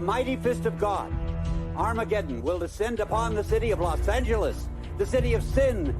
mighty fist of God, Armageddon will descend upon the city of Los Angeles, the city of sin.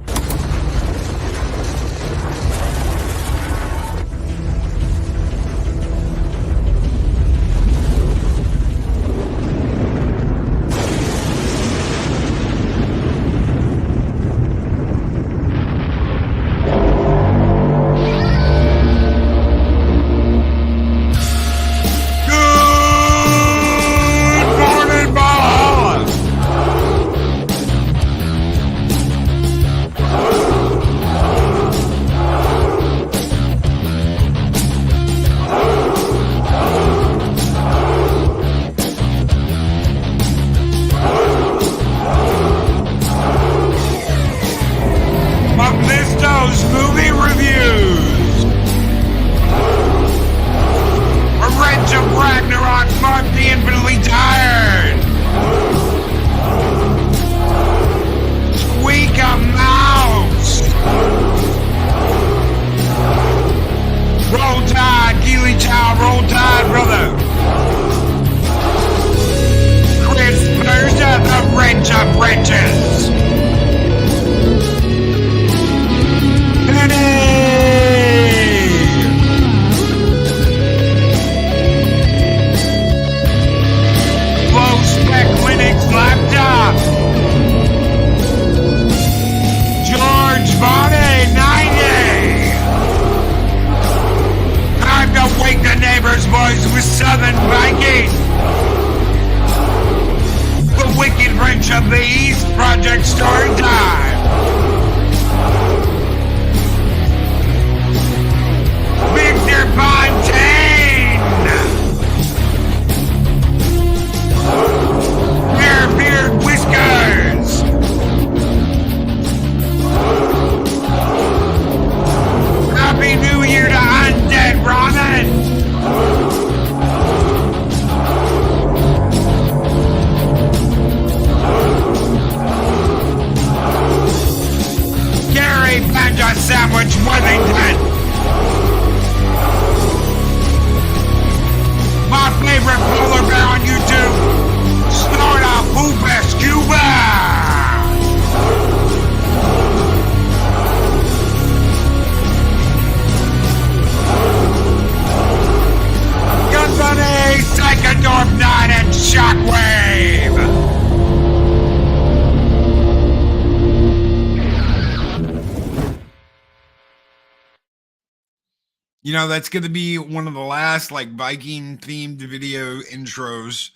You know, that's going to be one of the last like Viking themed video intros.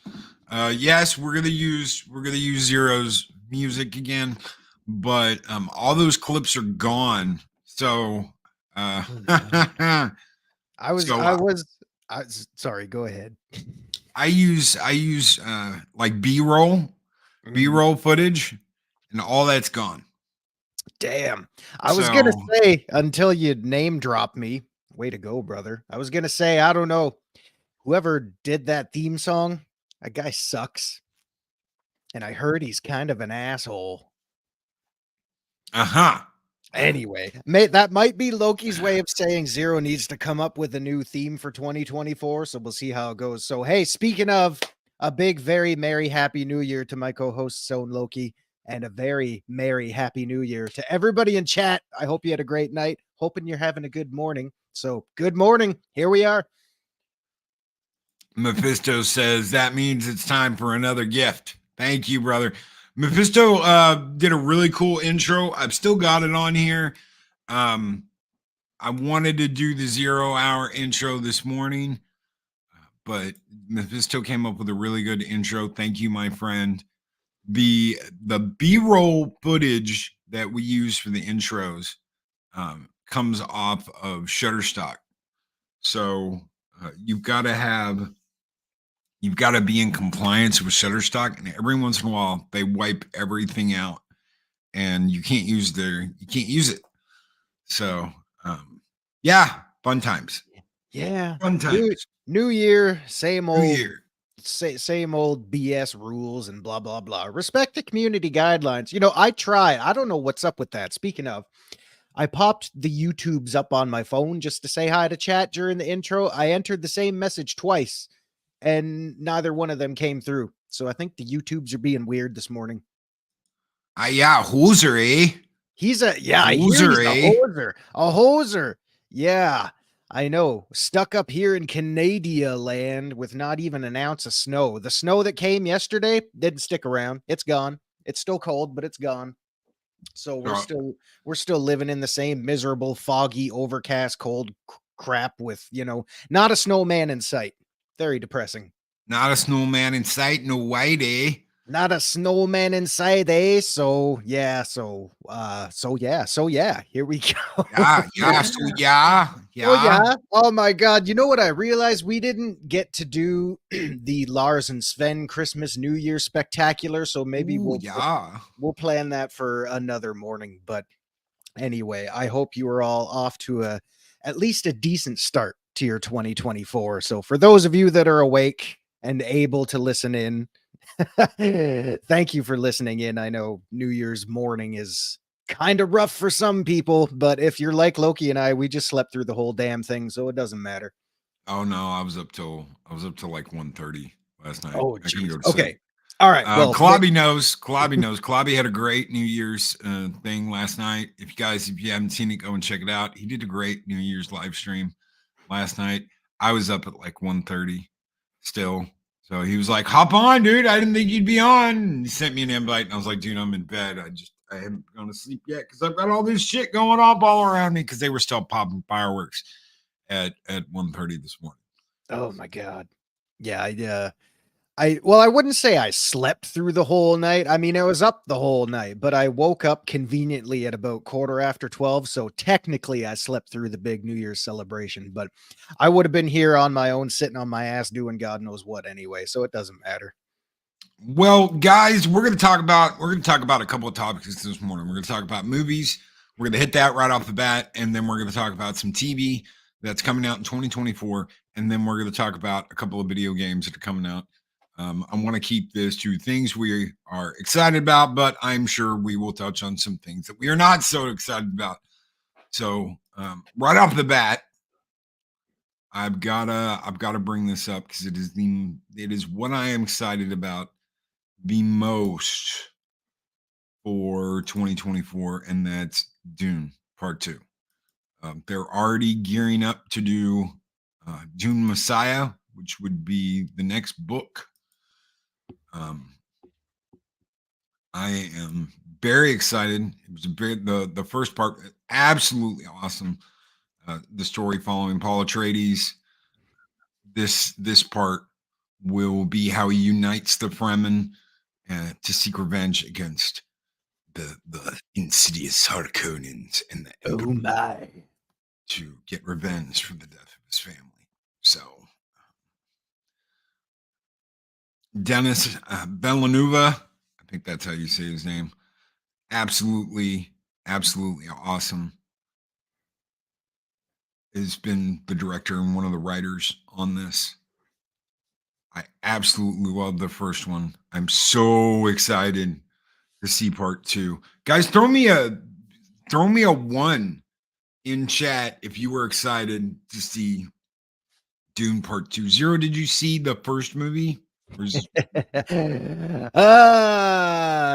Yes, we're going to use Zero's music again, but all those clips are gone. So sorry, go ahead. I use like B-roll footage, and all that's gone. Damn. I was going to say, until you name drop me, way to go, brother. I was going to say, I don't know, whoever did that theme song, that guy sucks. And I heard he's kind of an asshole. Anyway, that might be Loki's way of saying Zero needs to come up with a new theme for 2024. So we'll see how it goes. So, hey, speaking of, a big, very merry, happy new year to my co-host, Zone Loki, and a very merry, happy new year to everybody in chat. I hope you had a great night. Hoping you're having a good morning. So good morning. Here we are. Mephisto says that means it's time for another gift. Thank you, brother. Mephisto did a really cool intro. I've still got it on here. I wanted to do the ZeroHour intro this morning, but Mephisto came up with a really good intro. Thank you, my friend. The B-roll footage that we use for the intros comes off of Shutterstock. So you've got to be in compliance with Shutterstock, and every once in a while they wipe everything out and you can't use it. So yeah, fun times. Yeah. Fun times. New year, same old same old BS rules and blah blah blah. Respect the community guidelines. You know, I don't know what's up with that. Speaking of, I popped the YouTubes up on my phone just to say hi to chat during the intro. I entered the same message twice, and neither one of them came through. So I think the YouTubes are being weird this morning. Yeah, hoser, eh? I hear he's Hoser, eh? a hoser. Yeah, I know. Stuck up here in Canada land with not even an ounce of snow. The snow that came yesterday didn't stick around. It's gone. It's still cold, but it's gone. So we're still living in the same miserable, foggy, overcast, cold crap with, not a snowman in sight. Very depressing. Not a snowman in sight, no white, eh? Not a snowman inside, eh? So yeah, here we go. Yeah. Oh my god, you know what I realized? We didn't get to do the Lars and Sven Christmas New Year spectacular, so maybe Ooh, yeah. we'll plan that for another morning. But anyway, I hope you are all off to at least a decent start to your 2024. So for those of you that are awake and able to listen in, thank you for listening in. I know New Year's morning is kind of rough for some people, but if you're like Loki and I, we just slept through the whole damn thing, so it doesn't matter. Oh no, I was up till like 1:30 last night. Oh, I couldn't go geez. to sleep. Okay. All right. Well, Klobby knows. Klobby had a great New Year's thing last night. If you haven't seen it, go and check it out. He did a great New Year's live stream last night. I was up at like 1:30 still. So he was like, hop on, dude. I didn't think you'd be on. And he sent me an invite, and I was like, dude, I'm in bed. I haven't gone to sleep yet because I've got all this shit going on all around me because they were still popping fireworks at 1:30 this morning. oh my god. Yeah, I wouldn't say I slept through the whole night. I mean, I was up the whole night, but I woke up conveniently at about 12:15. So technically I slept through the big New Year's celebration, but I would have been here on my own, sitting on my ass doing God knows what anyway. So it doesn't matter. Well, guys, we're going to talk about a couple of topics this morning. We're going to talk about movies. We're going to hit that right off the bat, and then we're going to talk about some TV that's coming out in 2024, and then we're going to talk about a couple of video games that are coming out. I want to keep this to things we are excited about, but I'm sure we will touch on some things that we are not so excited about. So, right off the bat, I've gotta bring this up because it is what I am excited about the most for 2024, and that's Dune Part 2. They're already gearing up to do Dune Messiah, which would be the next book. I am very excited. It was the first part, absolutely awesome. The story following Paul Atreides. This part will be how he unites the Fremen to seek revenge against the insidious Harkonnens and the Emperor. Oh my. To get revenge for the death of his family. So Dennis Villeneuve, I think that's how you say his name. Absolutely awesome. Has been the director and one of the writers on this. I absolutely love the first one. I'm so excited to see part 2. Guys, throw me a 1 in chat if you were excited to see Dune Part 2. Zero, did you see the first movie?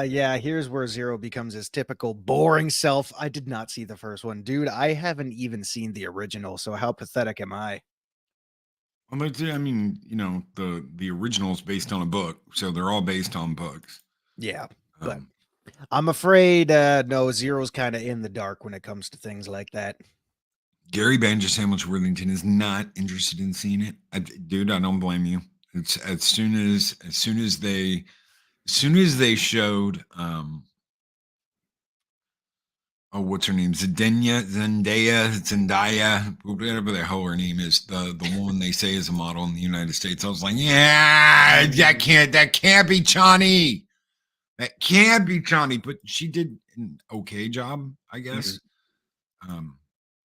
Yeah, here's where Zero becomes his typical boring self. I did not see the first one. Dude, I haven't even seen the original, so how pathetic am I? Well, I mean, the original is based on a book, so they're all based on books. Yeah, but I'm afraid no, Zero's kind of in the dark when it comes to things like that. Gary Banjo Sandwich Worthington is not interested in seeing it. Dude, I don't blame you. It's as soon as they showed what's her name? Zendaya, whatever the hell her name is, the woman they say is a model in the United States. I was like, yeah, that can't be Chani. That can't be Chani, but she did an okay job, I guess. Mm-hmm.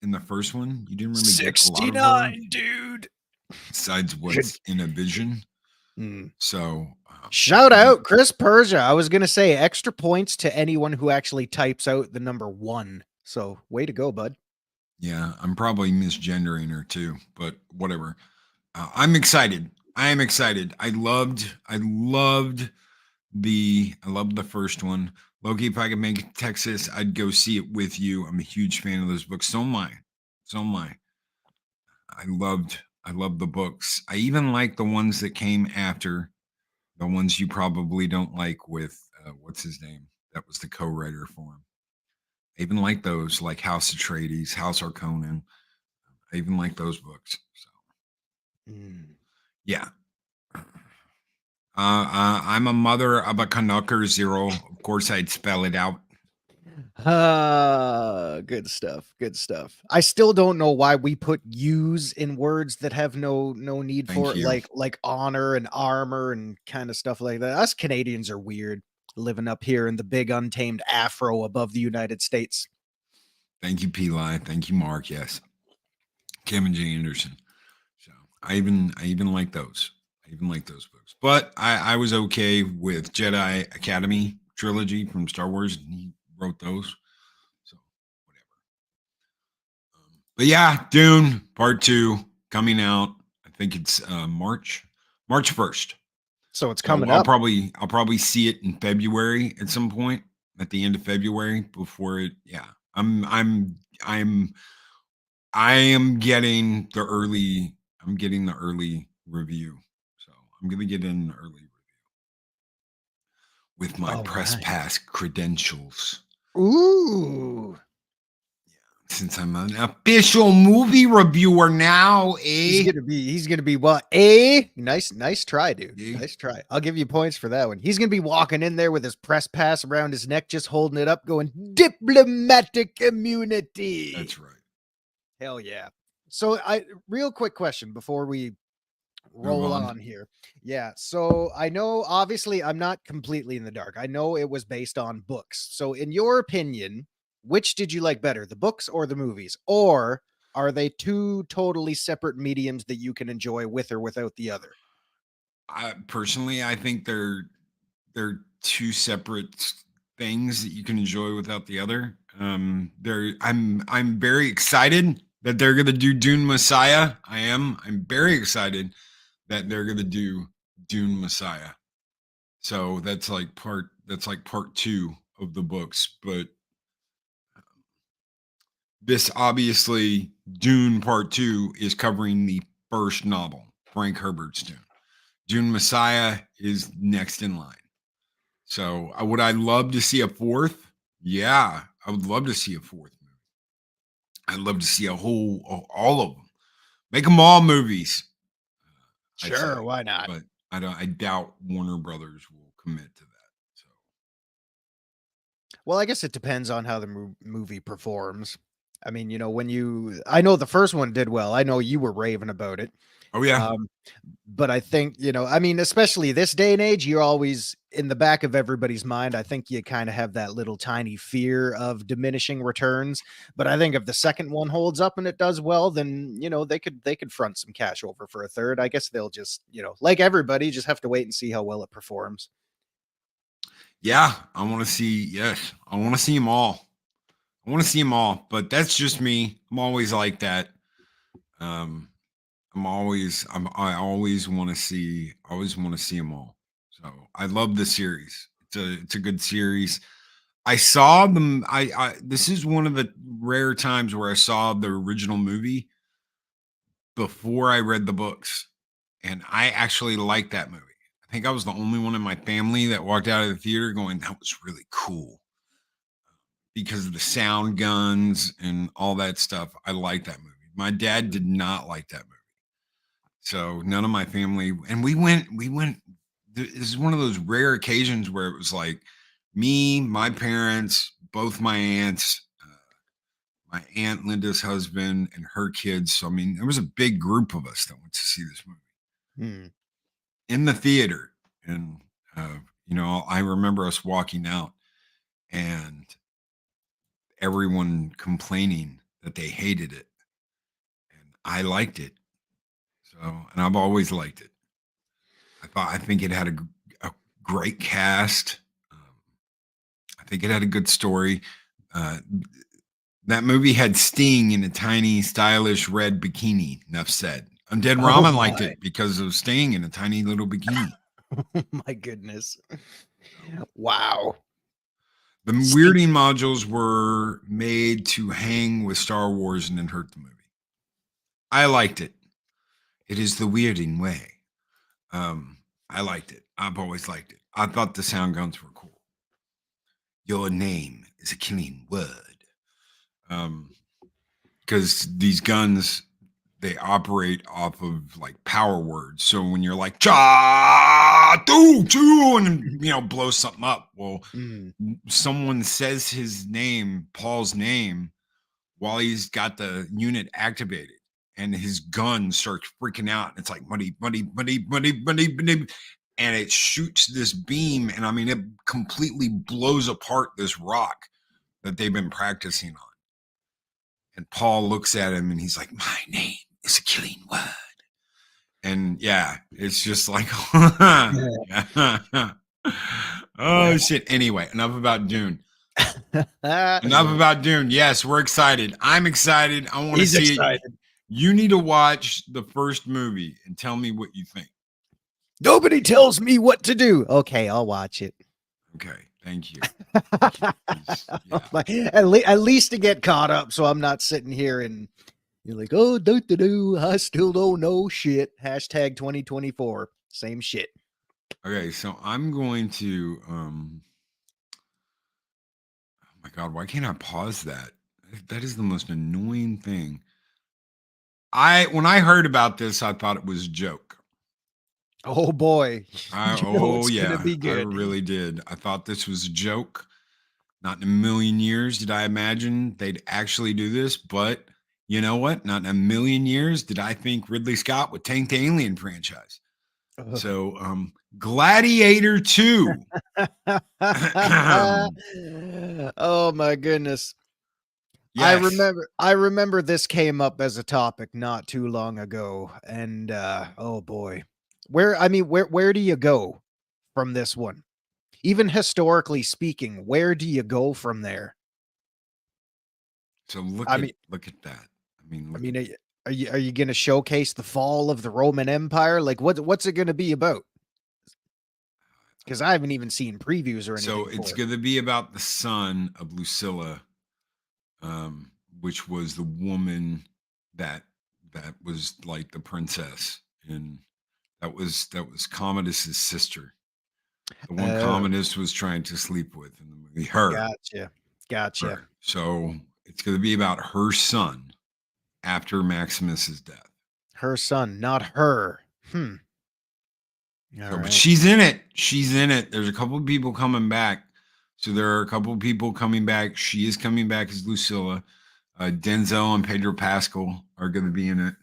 In the first one, you didn't really 69, get a lot of her, dude. Besides what's in a vision. So shout out Chris Persia. I was gonna say extra points to anyone who actually types out the number 1. So way to go, bud. Yeah, I'm probably misgendering her too, but whatever. I'm excited. I am excited. I loved the first one. Loki, if I could make it to Texas, I'd go see it with you. I'm a huge fan of those books. So am I. So am I. I loved the books. I even like the ones that came after, the ones you probably don't like with what's his name? That was the co-writer for him. I even like those, like House Atreides, House Harkonnen. I even like those books. So yeah. I'm a mother of a Canucker Zero. Of course, I'd spell it out. Good stuff. Good stuff. I still don't know why we put use in words that have no need Thank for it, you. like honor and armor and kind of stuff like that. Us Canadians are weird, living up here in the big untamed afro above the United States. Thank you, Peli. Thank you, Mark. Yes, Kim and J. Anderson. So I even like those. I even like those books. But I was okay with Jedi Academy trilogy from Star Wars, and he wrote those. So whatever. But yeah, Dune Part 2 coming out. I think it's March 1st. So it's So coming I'll up. probably see it in February at some point, at the end of February before it. Yeah, I'm I am getting the early. I'm getting the early review, so I'm gonna get in the early review with my Oh, press nice. pass credentials. Ooh. Since I'm an official movie reviewer now, eh? He's gonna be what? Nice try, dude. Eh? Nice try. I'll give you points for that one. He's gonna be walking in there with his press pass around his neck, just holding it up, going diplomatic immunity. That's right. Hell yeah. So real quick question before we Move roll on. on here. Yeah. So I know obviously I'm not completely in the dark. I know it was based on books. So in your opinion, which did you like better, the books or the movies? Or are they two totally separate mediums that you can enjoy with or without the other? I think they're two separate things that you can enjoy without the other. I'm very excited that they're gonna do Dune Messiah. I am. I'm very excited that they're gonna do Dune Messiah. So that's like part two of the books. But this obviously Dune Part Two is covering the first novel, Frank Herbert's Dune. Dune Messiah is next in line. So would I love to see a fourth? Yeah, I would love to see a fourth movie. I'd love to see all of them. Make them all movies. I say, Sure, why not? but I doubt Warner Brothers will commit to that. So Well, I guess it depends on how the movie performs. I mean, I know the first one did well. I know you were raving about it. oh yeah, Um, but I think, I mean, especially this day and age, you're always in the back of everybody's mind. I think you kind of have that little tiny fear of diminishing returns. But I think if the second one holds up and it does well, then, they could front some cash over for a third. I guess they'll just, like everybody, just have to wait and see how well it performs. yeah. I want to see. Yes, I want to see them all. I want to see them all. But that's just me. I'm always like that. Um, I always want to see. Always want to see them all. So I love the series. It's a good series. I saw them. This is one of the rare times where I saw the original movie before I read the books, and I actually liked that movie. I think I was the only one in my family that walked out of the theater going, "That was really cool," because of the sound guns and all that stuff. I like that movie. My dad did not like that movie, so none of my family. And we went. This is one of those rare occasions where it was like me, my parents, both my aunts, my aunt Linda's husband, and her kids. So I mean, there was a big group of us that went to see this movie Hmm. in the theater. And I remember us walking out and everyone complaining that they hated it, and I liked it. So, and I've always liked it. I think it had a great cast. I think it had a good story. Uh, that movie had Sting in a tiny, stylish red bikini. Enough said. Undead Oh Ramen liked my. it because of staying in a tiny little bikini. Oh my goodness. Wow. The Speak weirding modules were made to hang with Star Wars and then hurt the movie. I liked it. It is the weirding way. I liked it. I've always liked it. I thought the sound guns were cool. Your name is a killing word. Because these guns, they operate off of like power words. So when you're like cha doo choo and blow something up, well, Mm. someone says his name, Paul's name, while he's got the unit activated, and his gun starts freaking out. And it's like money, money, money, money, money, money, and it shoots this beam, and I mean it completely blows apart this rock that they've been practicing on. And Paul looks at him and he's like, my name is a killing word. And yeah, it's just like, oh shit. Anyway, enough about Dune. Enough about Dune. Yes, we're excited. I'm excited. I want to He's see excited. it. You need to watch the first movie and tell me what you think. Nobody tells me what to do. Okay, I'll watch it. Okay, thank you. At least to get caught up, so I'm not sitting here and you're like, oh, I still don't know shit. Hashtag 2024. Same shit. Okay, so I'm going to oh my god, why can't I pause that? That is the most annoying thing. When I heard about this, I thought it was a joke. Oh boy. Oh it's yeah, gonna be I good. really did. I thought this was a joke. Not in a million years did I imagine they'd actually do this, but you know what? Not in a million years did I think Ridley Scott would tank the Alien franchise. So, Gladiator 2. Oh my goodness. Yes. I remember this came up as a topic not too long ago, and oh boy. Where do you go from this one? Even historically speaking, where do you go from there? So I mean look at that. I mean, I look mean, at are you gonna showcase the fall of the Roman Empire? Like what's it gonna be about? Because I haven't even seen previews or so anything it's for it. going to be about the son of Lucilla, which was the woman that was like the princess, and that was Commodus's sister, the one Oh, Commodus was trying to sleep with in the movie. Her, gotcha. Gotcha. her. So it's going to be about her son after Maximus's death. Her son, not her. All So, but right. she's in it. She's in it. There's a couple of people coming back. So there are a couple of people coming back. She is coming back as Lucilla. Denzel and Pedro Pascal are going to be in it.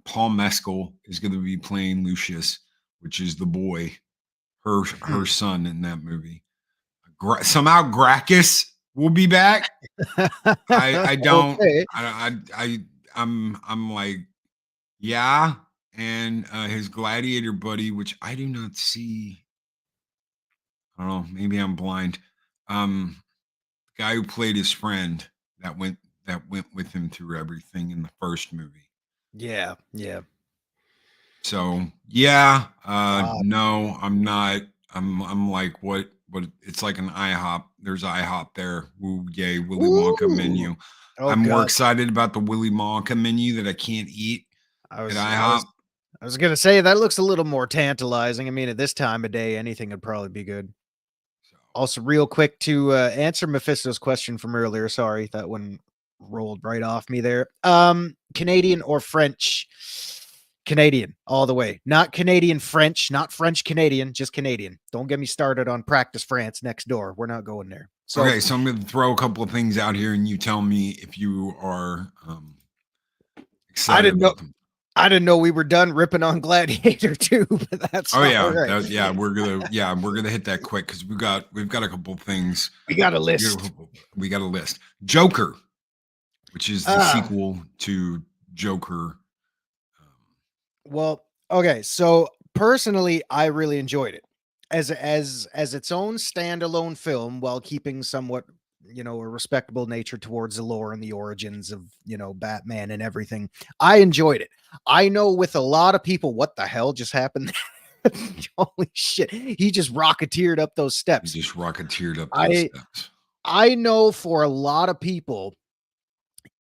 Paul Mescal is going to be playing Lucius, which is the boy, her son in that movie. Somehow Gracchus will be back. I don't. Okay. I'm like, yeah. And his gladiator buddy, which I do not see. I don't know. Maybe I'm blind. The guy who played his friend that went with him through everything in the first movie. Yeah, yeah. So yeah, Ah, no, I'm not. I'm like what it's like an IHOP. There's IHOP there. Woo yay, Willy Wonka ooh. menu. Oh I'm more god. excited about the Willy Wonka menu that I can't eat I at was I IHOP. was I was gonna say that looks a little more tantalizing. I mean, at this time of day, anything would probably be good. So Also, real quick to answer Mephisto's question from earlier. Sorry, that one rolled right off me there. Canadian or French? Canadian all the way. Not Canadian French, not French Canadian, just Canadian. Don't get me started on practice France next door. We're not going there. So okay, so I'm going to throw a couple of things out here, and you tell me if you are I excited didn't know about them. I didn't know we were done ripping on Gladiator too, but that's Oh all yeah, right. we're gonna hit that quick because we've got a couple things. We got a We got list. a, we got a list. Joker, which is the Ah, sequel to Joker. well, okay. So personally, I really enjoyed it as its own standalone film while keeping somewhat a respectable nature towards the lore and the origins of, Batman and everything. I enjoyed it. I know with a lot of people, what the hell just happened? Holy shit. He just rocketeered up those steps. He just rocketeered up those steps. I know for a lot of people,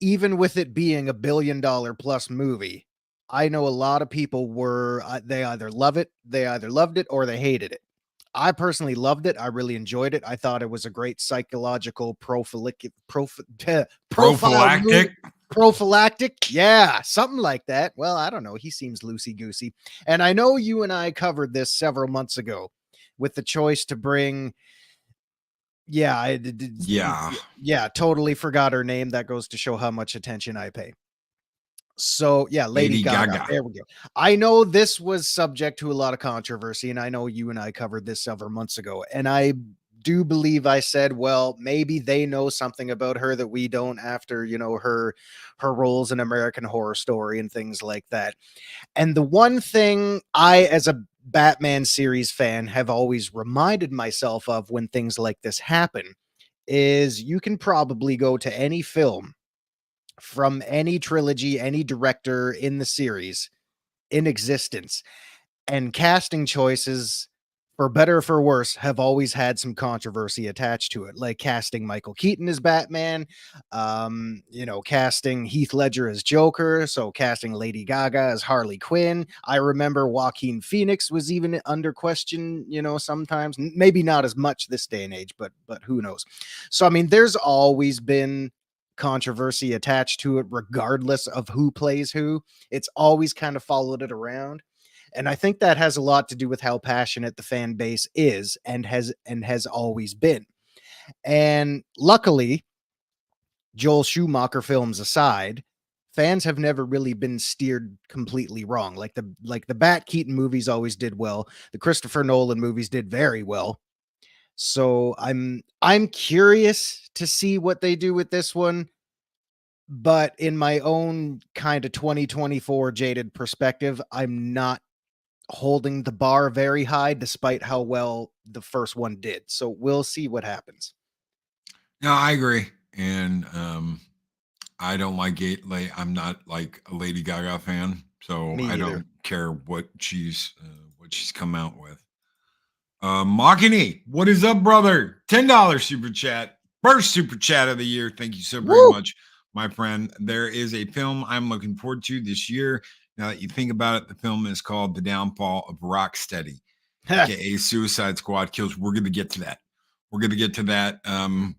even with it being $1 billion plus movie, I know a lot of people were, they either loved it or they hated it. I personally loved it. I really enjoyed it. I thought it was a great psychological prophylactic. Yeah, something like that. Well, I don't know. He seems loosey-goosey. And I know you and I covered this several months ago with the choice to bring. Yeah, totally forgot her name. That goes to show how much attention I pay. So yeah, Lady Gaga. There we go. I know this was subject to a lot of controversy, and I know you and I covered this several months ago. And I do believe I said, well, maybe they know something about her that we don't after, her roles in American Horror Story and things like that. And the one thing I, as a Batman series fan, have always reminded myself of when things like this happen is you can probably go to any film from any trilogy, any director in the series in existence, and casting choices, for better or for worse, have always had some controversy attached to it, like casting Michael Keaton as Batman, casting Heath Ledger as Joker, so casting Lady Gaga as Harley Quinn. I remember Joaquin Phoenix was even under question, sometimes, maybe not as much this day and age, but who knows? So, I mean, there's always been controversy attached to it, regardless of who plays who. It's always kind of followed it around. And I think that has a lot to do with how passionate the fan base is and has always been. And luckily, Joel Schumacher films aside, fans have never really been steered completely wrong. Like the Bat Keaton movies always did well. The Christopher Nolan movies did very well. So I'm curious to see what they do with this one. But in my own kind of 2024 jaded perspective, I'm not holding the bar very high, despite how well the first one did. So we'll see what happens. No, I agree. And I don't like it. I'm not like a Lady Gaga fan, so I don't care what she's come out with. Makini, what is up, brother? $10 super chat. First super chat of the year. Thank you so very much, my friend. There is a film I'm looking forward to this year. Now that you think about it, the film is called The Downfall of Rocksteady, aka Suicide Squad Kills. We're going to get to that.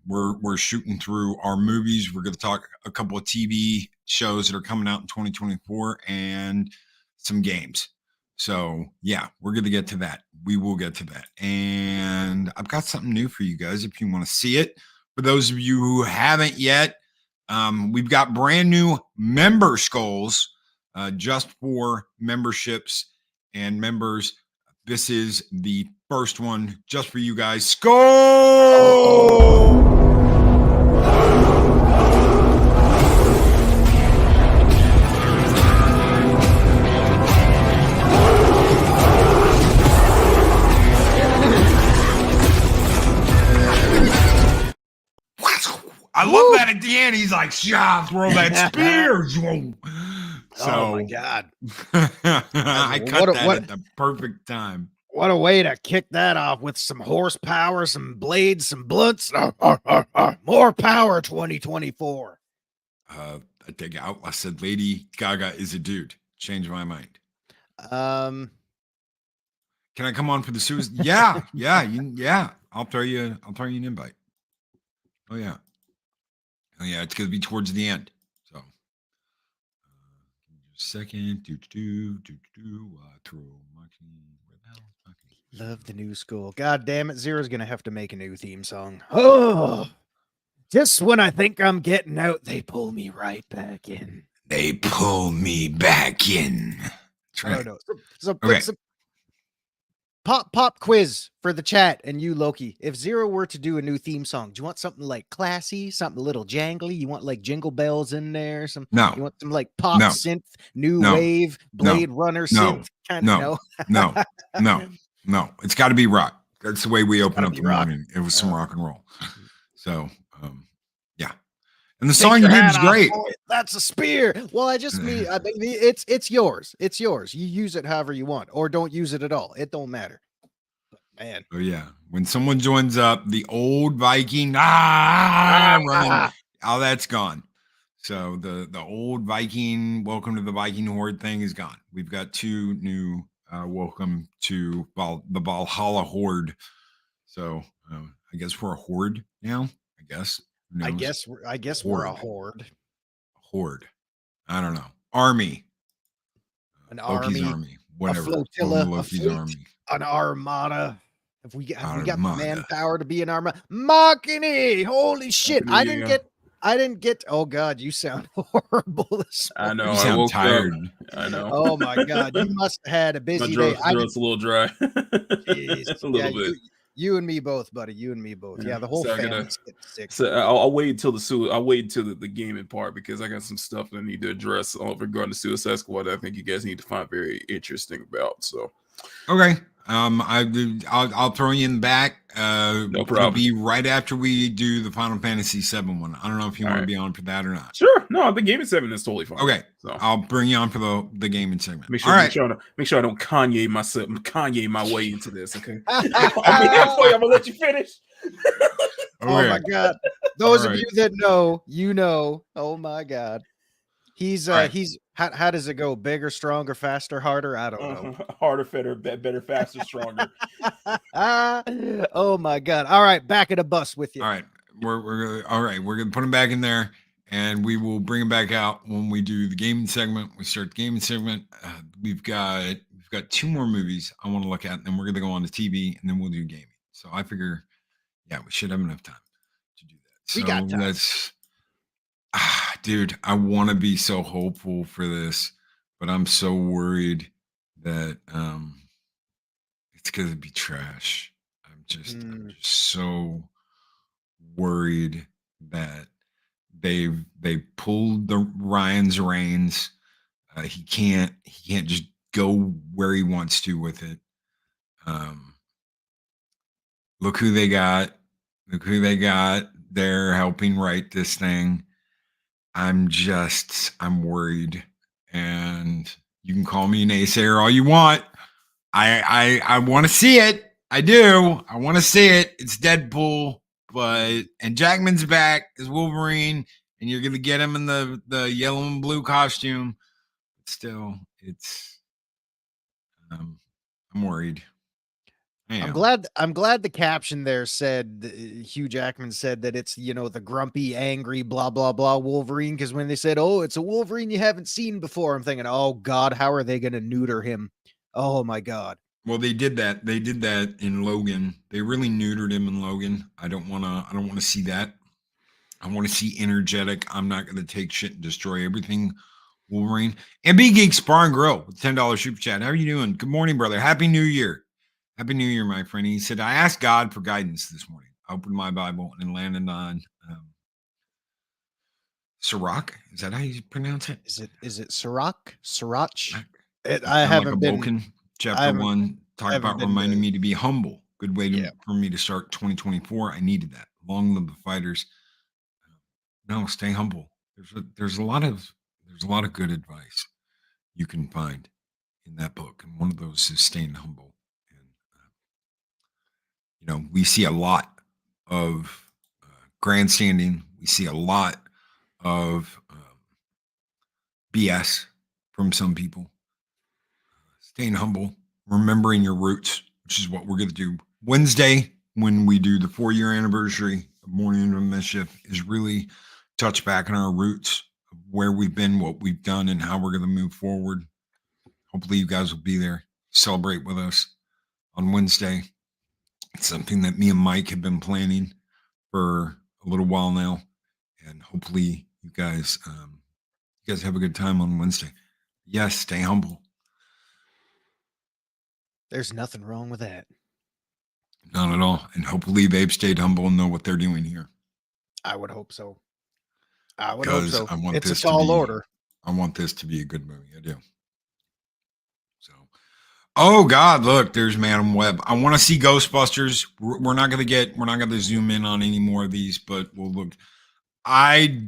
We're shooting through our movies. We're going to talk a couple of TV shows that are coming out in 2024 and some games. So yeah, we're going to get to that. We will get to that. And I've got something new for you guys if you want to see it. For those of you who haven't yet, we've got brand new member skulls just for memberships and members. This is the first one just for you guys. Skull! I love that at the end. He's like, throw that spear. So, oh my God. I cut that at the perfect time. What a way to kick that off with some horsepower, some blades, some blunts. More power 2024. I take out. I said Lady Gaga is a dude. Changed my mind. Can I come on for the suicide? Yeah. I'll throw you an invite. Oh yeah, it's gonna be towards the end. So second, throw love the new school. God damn it, Zero's gonna have to make a new theme song. Oh, just when I think I'm getting out, they pull me right back in. That's right. So pop quiz for the chat and you, Loki. If Zero were to do a new theme song, do you want something like classy, something a little jangly? You want like jingle bells in there? No. You want some like pop synth, new wave, Blade Runner synth kind of? No. It's got to be rock. That's the way we open up the morning. It was some rock and roll. So And the Take song your you did hat is off, great. boy. That's a spear. Well, I mean, it's yours. It's yours. You use it however you want, or don't use it at all. It don't matter. But man, Oh yeah, when someone joins up, the old Viking running, all that's gone. So the old Viking, welcome to the Viking Horde thing is gone. We've got 2 new welcome to the Valhalla Horde. So I guess we're a horde now. I guess. Who knows? I guess we're a horde. Horde. I don't know. Army. An Loki's army, army. a Whatever. Welcome to flotilla, a Loki's fleet, army. an armada. Have we got the Armada. manpower to be an armada? Machini! Holy shit! I didn't get. Oh god, you sound horrible this I morning. know. You I sound woke tired. up. I know. Oh my god, you must have had a My busy day. throat's a little dry. Jeez. A little Yeah, bit. you and me both, buddy. You and me both. Yeah, the whole So I gotta- family's getting sick. So I'll wait until I'll wait until the gaming part because I got some stuff that I need to address regarding the Suicide Squad that I think you guys need to find very interesting about. So Okay. I'll throw you in the back. No problem. It'll be right after we do the Final Fantasy VII one. I don't know if you All want to right. be on for that or not. sure, no, the gaming 7 is totally fine. Okay. So I'll bring you on for the gaming segment. make sure, All right. make sure I don't Kanye my way into this. Okay. I'll be halfway. I'm gonna let you finish. Oh my god. Those of right. you that know, you know. Oh my god. He's right. he's how does it go? Bigger, stronger, faster, harder? I don't know. Harder, better, faster, stronger. Oh my god. All right, back at a bus with you. All right. We're gonna put him back in there, and we will bring him back out when we do the gaming segment. We start the gaming segment. We've got 2 more movies I want to look at, and then we're gonna go on to TV, and then we'll do gaming. So I figure, yeah, we should have enough time to do that. We got time. Let's, dude, I want to be so hopeful for this, but I'm so worried that it's gonna be trash. I'm just so worried that they pulled the Ryan's reins. He can't just go where he wants to with it. Look who they got. They're helping write this thing. I'm worried. And you can call me a naysayer all you want. I want to see it. I do. I want to see it. It's Deadpool, and Jackman's back as Wolverine, and you're gonna get him in the yellow and blue costume. But still, it's I'm worried. I'm glad the caption there said Hugh Jackman said that it's, you know, the grumpy, angry, blah blah blah Wolverine, because when they said, "Oh, it's a Wolverine you haven't seen before," I'm thinking, "Oh god, how are they going to neuter him?" Oh my god. Well, they did that. They did that in Logan. They really neutered him in Logan. I don't want to see that. I want to see energetic. I'm not going to take shit and destroy everything. Wolverine and B Geeks Bar and Grill with $10 super chat. How are you doing? Good morning, brother. Happy New Year. Happy New Year, my friend. He said, I asked God for guidance this morning. I opened my Bible and landed on Sirach. Is that how you pronounce it? Is it Sirach? Sirach? I haven't been. Vulcan, chapter 1, talk about reminding me to be humble. Good way for me to start 2024. I needed that. Long live the fighters. No, stay humble. There's a lot of good advice you can find in that book, and one of those is staying humble. We see a lot of grandstanding. We see a lot of BS from some people. Staying humble, remembering your roots, which is what we're going to do Wednesday when we do the 4-year anniversary of Morning of Mischief, is really touch back on our roots, where we've been, what we've done, and how we're going to move forward. Hopefully you guys will be there, celebrate with us on Wednesday. It's something that me and Mike have been planning for a little while now, and hopefully you guys have a good time on Wednesday. Yes, stay humble. There's nothing wrong with that. Not at all. And hopefully they've stayed humble and know what they're doing here. I would hope so. It's a this tall order. I want this to be a good movie. I do. So, oh God, look, there's Madam Web. I want to see Ghostbusters. We're not going to zoom in on any more of these, but we'll look. I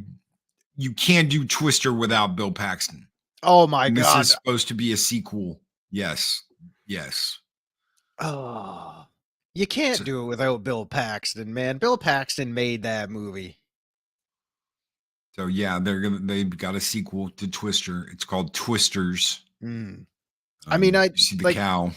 you can't do Twister without Bill Paxton. Oh my And God. this is supposed to be a sequel. Yes. Oh, you can't So- do it without Bill Paxton, man. Bill Paxton made that movie. So yeah, they've got a sequel to Twister. It's called Twisters. I mean, You see the like, cow.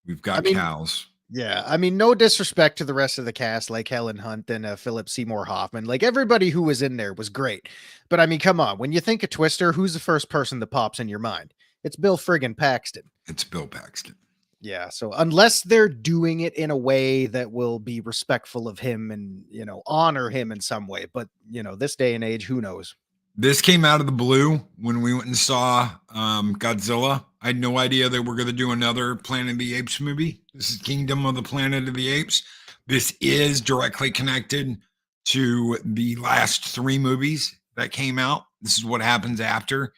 We've got I mean, cows. yeah, I mean, no disrespect to the rest of the cast, like Helen Hunt and Philip Seymour Hoffman. Like, everybody who was in there was great. But I mean, come on, when you think of Twister, who's the first person that pops in your mind? It's Bill friggin' Paxton. It's Bill Paxton. Yeah, so unless they're doing it in a way that will be respectful of him and, honor him in some way, but, this day and age, who knows? This came out of the blue when we went and saw Godzilla. I had no idea they were going to do another Planet of the Apes movie. This is Kingdom of the Planet of the Apes. This is directly connected to the last 3 movies that came out. This is what happens after.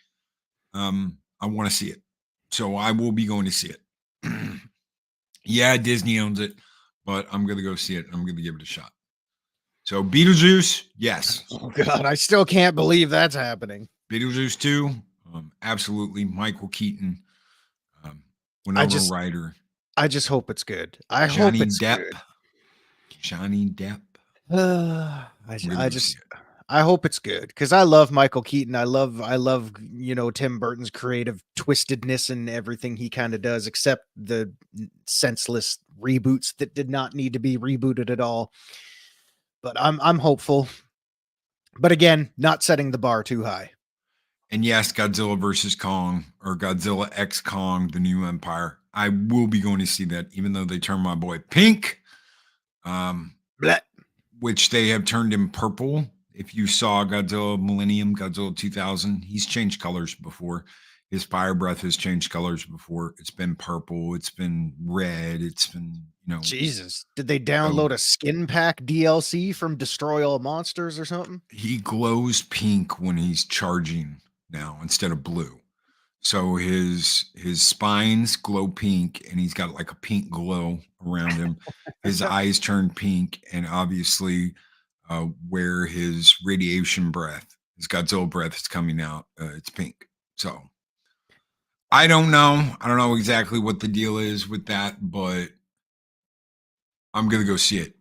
I want to see it. So I will be going to see it. Yeah, Disney owns it, but I'm going to go see it. And I'm going to give it a shot. So Beetlejuice, yes. Oh God, I still can't believe that's happening. Beetlejuice 2, absolutely. Michael Keaton, Winona Ryder. I just hope it's good. I Johnny hope it's Depp. good. Johnny Depp. I hope it's good because I love Michael Keaton. I love Tim Burton's creative twistedness and everything he kind of does, except the senseless reboots that did not need to be rebooted at all. But I'm hopeful. But again, not setting the bar too high. And yes, Godzilla versus Kong or Godzilla X Kong, The New Empire. I will be going to see that, even though they turned my boy pink, which they have turned him purple. If you saw Godzilla Millennium, Godzilla 2000, he's changed colors before. His fire breath has changed colors before. It's been purple. It's been red. It's been, Jesus. Did they download a skin pack DLC from Destroy All Monsters or something? He glows pink when he's charging now instead of blue. So his spines glow pink and he's got like a pink glow around him. His eyes turn pink, and obviously where his radiation breath, his Godzilla breath is coming out, it's pink. So I don't know. I don't know exactly what the deal is with that, but I'm gonna go see it.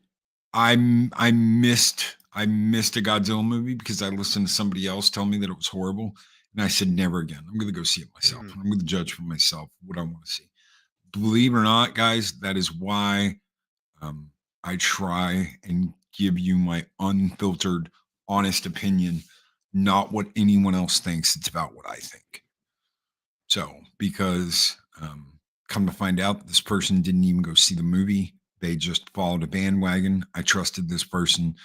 I missed a Godzilla movie because I listened to somebody else tell me that it was horrible, and I said never again. I'm gonna go see it myself. I'm gonna judge for myself what I want to see. Believe it or not, guys, that is why I try and give you my unfiltered, honest opinion, not what anyone else thinks. It's about what I think. So, because come to find out, this person didn't even go see the movie. They just followed a bandwagon. I trusted this person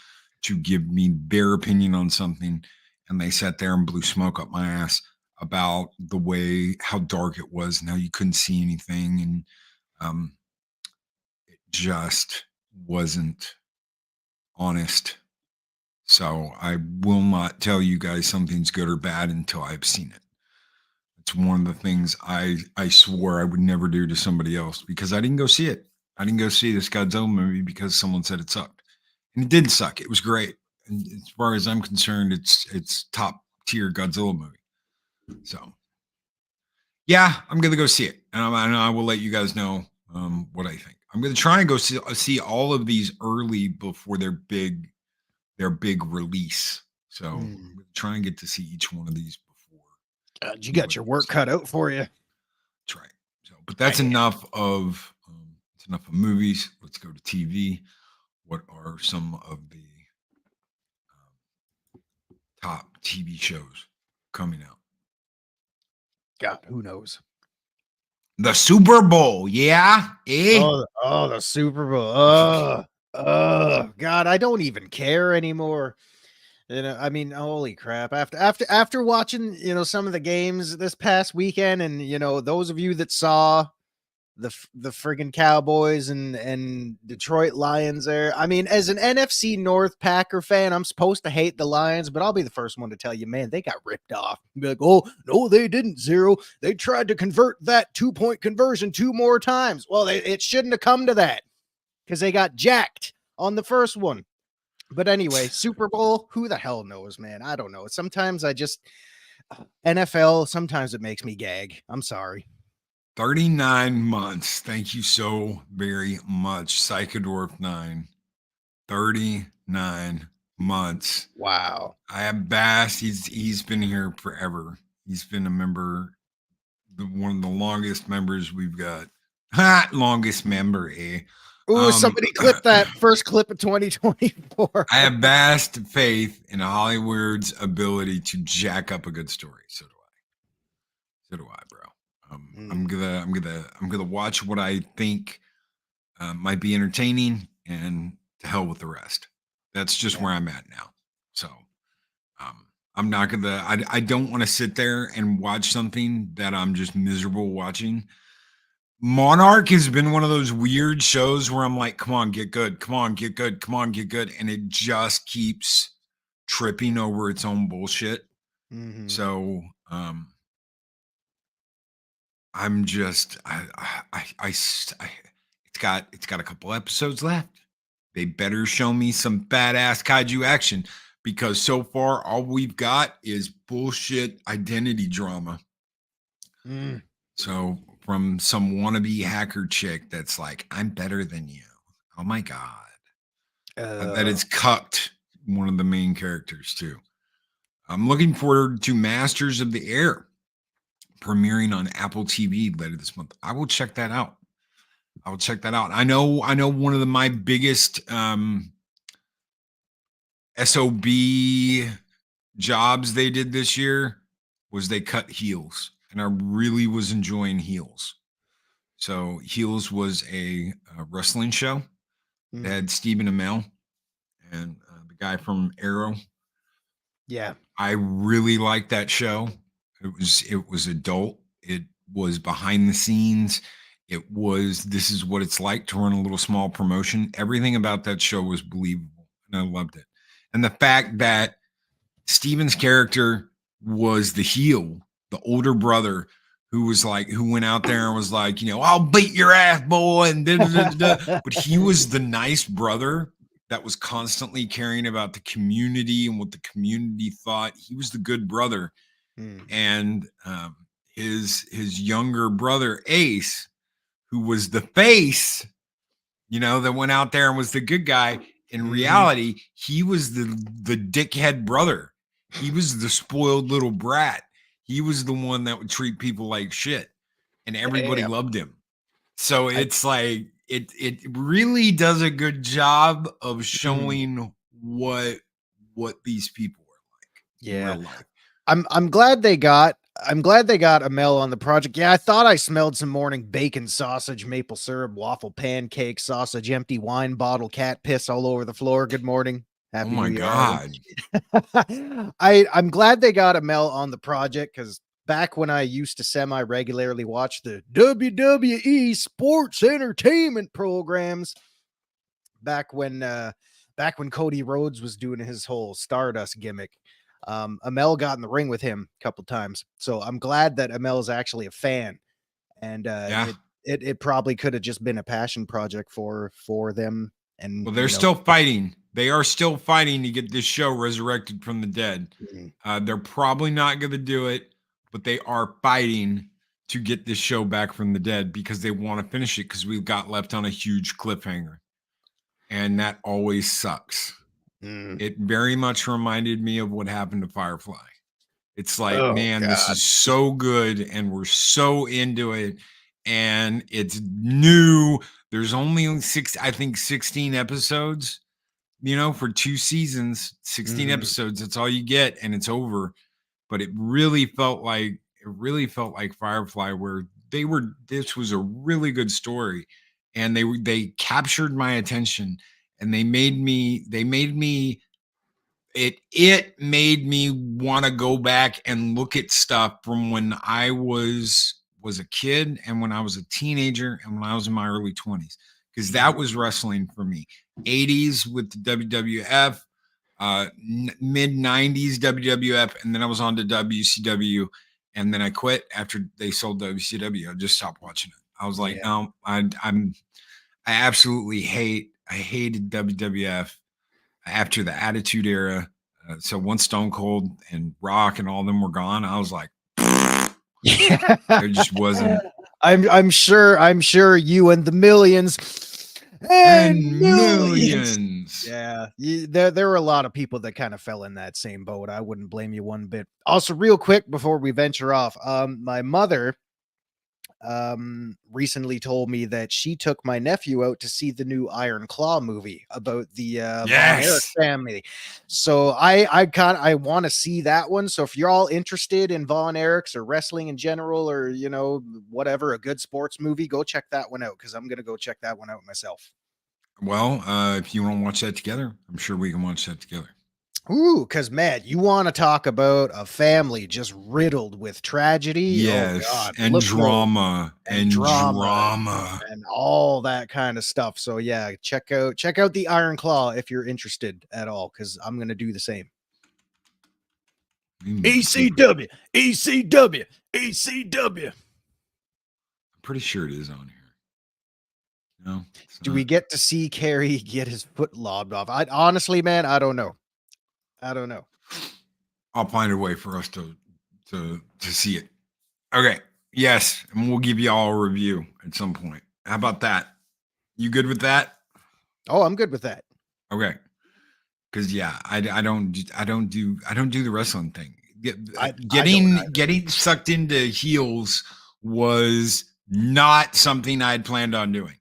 to give me their opinion on something, and they sat there and blew smoke up my ass about the way, how dark it was and how you couldn't see anything. And it just wasn't honest. So I will not tell you guys something's good or bad until I've seen it. It's one of the things I swore I would never do to somebody else because I didn't go see it. I didn't go see this Godzilla movie because someone said it sucked. And it did suck. It was great. And as far as I'm concerned, it's top tier Godzilla movie. So yeah, I'm gonna go see it. And I will let you guys know what I think. I'm gonna try and go see all of these early before their big release. So I'm gonna try and get to see each one of these before. God, you got your work cut out for you. That's right. So, but that's enough of movies. Let's go to TV. What are some of the top TV shows coming out? God, who knows? The Super Bowl, yeah. Oh, the Super Bowl. God, I don't even care anymore. I mean, holy crap. After watching, some of the games this past weekend, and those of you that saw the friggin' Cowboys and Detroit Lions there. I mean, as an NFC North Packer fan, I'm supposed to hate the Lions, but I'll be the first one to tell you, man, they got ripped off. Be like, oh, no, they didn't, Zero. They tried to convert that 2-point conversion 2 more times. Well, it shouldn't have come to that because they got jacked on the first one. But anyway, Super Bowl, who the hell knows, man? I don't know. Sometimes I just NFL, sometimes it makes me gag. I'm sorry. 39 months. Thank you so very much. Psychodorf 9. 39 months. Wow. I have Bass. He's been here forever. He's been a member, one of the longest members we've got. Longest member, eh? Ooh, somebody clip that first clip of 2024. I have vast faith in Hollywood's ability to jack up a good story. So do I, bro. I'm gonna watch what I think might be entertaining, and to hell with the rest. That's just where I'm at now. So I'm not gonna. I don't want to sit there and watch something that I'm just miserable watching. Monarch has been one of those weird shows where I'm like, come on, get good, come on, get good, come on, get good, and it just keeps tripping over its own bullshit. Mm-hmm. So I'm just it's got a couple episodes left. They better show me some badass kaiju action, because so far all we've got is bullshit identity drama. So from some wannabe hacker chick that's like, I'm better than you. Oh my God. That it's cucked one of the main characters too. I'm looking forward to Masters of the Air premiering on Apple TV later this month. I will check that out. I know one of my biggest SOB jobs they did this year was they cut Heels, and I really was enjoying Heels. So Heels was a wrestling show that had Stephen Amell and the guy from Arrow. Yeah, I really liked that show. It was adult. It was behind the scenes. It was, this is what it's like to run a little small promotion. Everything about that show was believable, and I loved it. And the fact that Steven's character was the heel, the older brother, who went out there and was like, I'll beat your ass, boy, and but he was the nice brother that was constantly caring about the community and what the community thought. He was the good brother. And his younger brother Ace, who was the face, that went out there and was the good guy. In reality, he was the dickhead brother. He was the spoiled little brat. He was the one that would treat people like shit, and everybody loved him. So it's like it really does a good job of showing what these people are like in real life. I'm glad they got Amel on the project. Yeah, I thought I smelled some morning bacon, sausage, maple syrup, waffle, pancake, sausage, empty wine bottle, cat piss all over the floor. Good morning. Happy oh my New Year, God. I'm glad they got Amel on the project, because back when I used to semi-regularly watch the WWE sports entertainment programs, back when Cody Rhodes was doing his whole Stardust gimmick, Amel got in the ring with him a couple times. So I'm glad that Amel is actually a fan, and it probably could have just been a passion project for them. And well, they're still fighting. They are still fighting to get this show resurrected from the dead. They're probably not going to do it, but they are fighting to get this show back from the dead, because they want to finish it, because we've got left on a huge cliffhanger, and that always sucks. It very much reminded me of what happened to Firefly. It's like, this is so good, and we're so into it, and it's new. There's only 16 episodes, for 2 seasons, 16 episodes. That's all you get, and it's over. But it really felt like Firefly, where this was a really good story, and they captured my attention, and it made me want to go back and look at stuff from when I was a kid, and when I was a teenager, and when I was in my early 20s, because that was wrestling for me. 80s with the WWF, mid 90s WWF, and then I was on to WCW, and then I quit after they sold WCW. I just stopped watching it. I was like, no, I hated WWF. after the Attitude Era. So once Stone Cold and Rock and all of them were gone, I was like, there just wasn't. I'm sure you and the millions And millions. Yeah, there were a lot of people that kind of fell in that same boat. I wouldn't blame you one bit. Also, real quick before we venture off, my mother recently told me that she took my nephew out to see the new Iron Claw movie about the Von Erich Yes. family. So I want to see that one. So if you're all interested in Von Erichs or wrestling in general, or you know, whatever, a good sports movie, go check that one out, because I'm gonna go check that one out myself. Well, if you want to watch that together, I'm sure we can watch that together. Ooh, because Matt, you want to talk about a family just riddled with tragedy? Yes, Oh God, and look no- drama and drama drama. and all that kind of stuff. So yeah, check out the Iron Claw if you're interested at all, because I'm gonna do the same. ECW, ECW, ECW. I'm pretty sure it is on here. No, it's Do not. we get to see Kerry get his foot lobbed off? I honestly, man, I don't know. I'll find a way for us to see it. Okay. Yes, and we'll give you all a review at some point. How about that? You good with that? Oh, I'm good with that. Okay. Because yeah, I don't do the wrestling thing. Getting sucked into heels was not something I had planned on doing.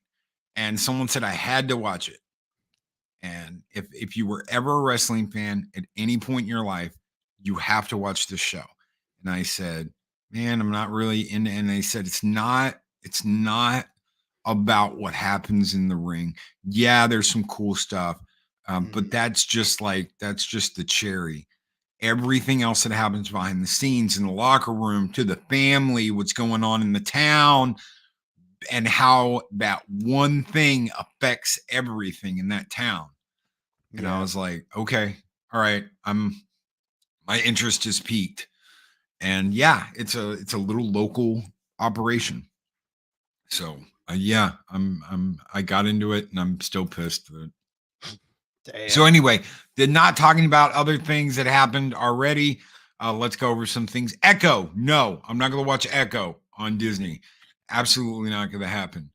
And someone said I had to watch it. And if you were ever a wrestling fan at any point in your life, you have to watch this show. And I said, man, I'm not really in. And they said, it's not about what happens in the ring. Yeah, there's some cool stuff. But that's just the cherry. Everything else that happens behind the scenes, in the locker room, to the family, what's going on in the town, and how that one thing affects everything in that town. And I was like, okay, all right, my interest is piqued. And yeah, it's a little local operation. So yeah, I got into it, and I'm still pissed. Damn. So anyway, they're not talking about other things that happened already. Let's go over some things. Echo. No, I'm not going to watch Echo on Disney. Absolutely not going to happen.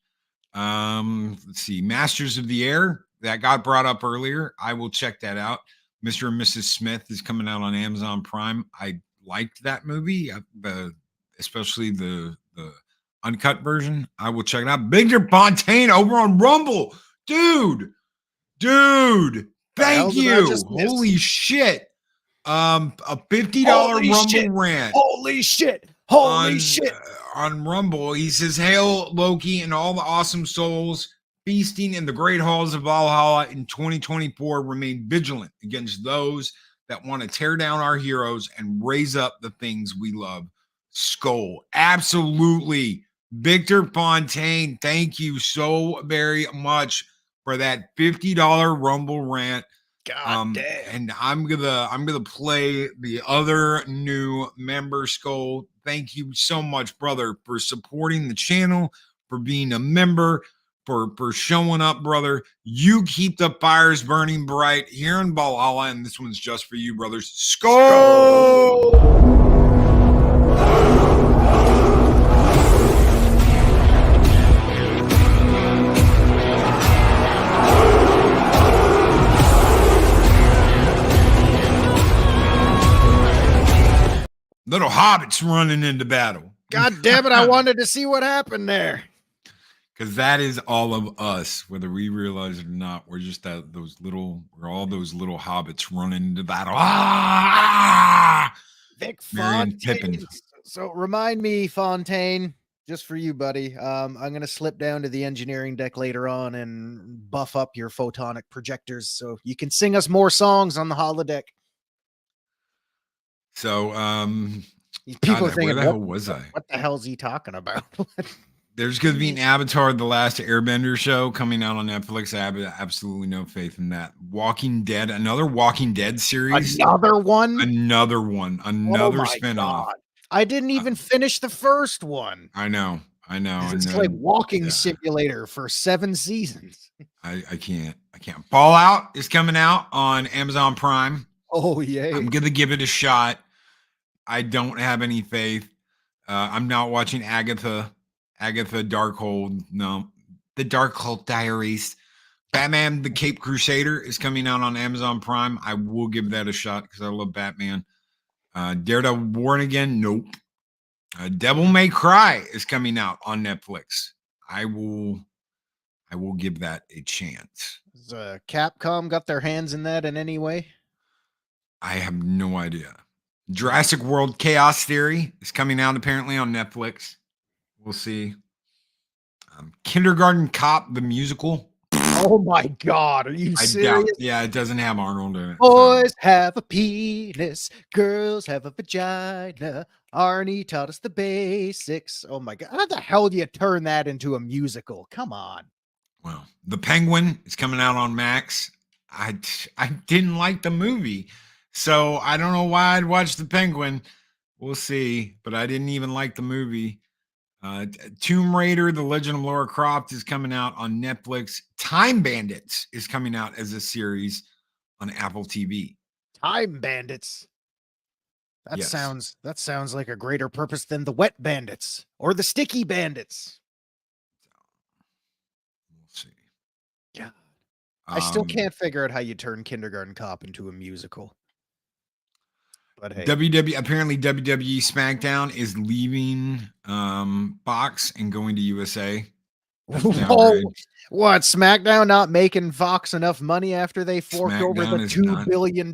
Let's see. Masters of the Air. That got brought up earlier. I will check that out. Mr. and Mrs. Smith is coming out on Amazon Prime. I liked that movie, especially the uncut version. I will check it out. Victor Fontaine over on Rumble. Dude, thank you. Holy shit. A $50 Rumble rant. Holy shit. On Rumble, he says, "Hail Loki and all the awesome souls feasting in the great halls of Valhalla in 2024. Remain vigilant against those that want to tear down our heroes and raise up the things we love." Skull. Absolutely. Victor Fontaine, thank you so very much for that $50 Rumble rant. God damn. And I'm gonna play the other new member, Skull. Thank you so much, brother, for supporting the channel, for being a member, for showing up, brother. You keep the fires burning bright here in Valhalla, and this one's just for you, brothers. Skull! Little hobbits running into battle. God damn it, I wanted to see what happened there. Because that is all of us, whether we realize it or not. We're just we're all those little hobbits running into battle. Vic Marion Fontaine. Pippin. So remind me, Fontaine, just for you, buddy. I'm going to slip down to the engineering deck later on and buff up your photonic projectors so you can sing us more songs on the holodeck. So, people God, thinking, where the hell was I? What the hell is he talking about? There's going to be an Avatar: The Last Airbender show coming out on Netflix. I have absolutely no faith in that. Walking Dead, another Walking Dead series. Another one? Another spinoff. God. I didn't even finish the first one. I know. I know. It's And like then, walking yeah, simulator for 7 seasons. I can't. Fallout is coming out on Amazon Prime. Oh, I'm yay. gonna give it a shot. I don't have any faith. I'm not watching Agatha Darkhold. No, the Darkhold Diaries. Batman: The Cape Crusader is coming out on Amazon Prime. I will give that a shot because I love Batman. Daredevil Born Again. Nope. Devil May Cry is coming out on Netflix. I will give that a chance. Has Capcom got their hands in that in any way? I have no idea. Jurassic World Chaos Theory is coming out apparently on Netflix. We'll see. Kindergarten Cop, the musical. Oh my God, are you I serious? doubt. Yeah, it doesn't have Arnold in it. Boys have a penis, girls have a vagina. Arnie taught us the basics. Oh my God, how the hell do you turn that into a musical? Come on. Well, The Penguin is coming out on Max. I didn't like the movie, so I don't know why I'd watch The Penguin. We'll see, but I didn't even like the movie. Tomb Raider: The Legend of Lara Croft is coming out on Netflix. Time Bandits is coming out as a series on Apple TV. Time Bandits. That Yes. sounds like a greater purpose than the Wet Bandits or the Sticky Bandits. We'll see. Yeah. I still can't figure out how you turn Kindergarten Cop into a musical. But hey. Apparently WWE SmackDown is leaving Fox and going to USA. Whoa, what? SmackDown not making Fox enough money after they forked over the $2 billion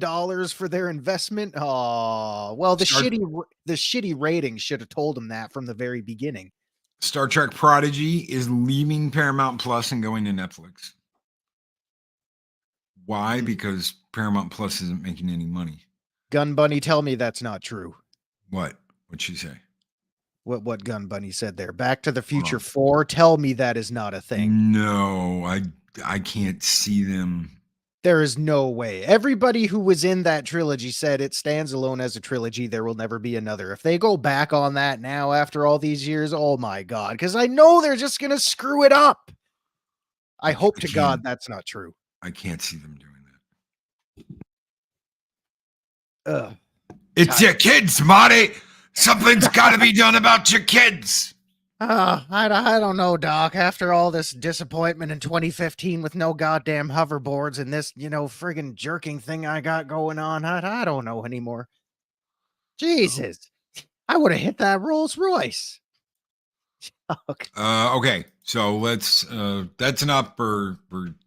for their investment? Oh, well, the shitty ratings should have told them that from the very beginning. Star Trek Prodigy is leaving Paramount Plus and going to Netflix. Why? Because Paramount Plus isn't making any money. Gun Bunny, tell me that's not true. What? What'd she say? What Gun Bunny said there? Back to the Future 4. Tell me that is not a thing. No, I can't see them. There is no way. Everybody who was in that trilogy said it stands alone as a trilogy. There will never be another. If they go back on that now after all these years, oh my God, because I know they're just going to screw it up. I hope to God that's not true. I can't see them doing that. It's your kids, Marty. Something's got to be done about your kids. I don't know, Doc. After all this disappointment in 2015 with no goddamn hoverboards and this, friggin' jerking thing I got going on, I don't know anymore. Jesus. I would have hit that Rolls Royce. Okay, so let's that's enough for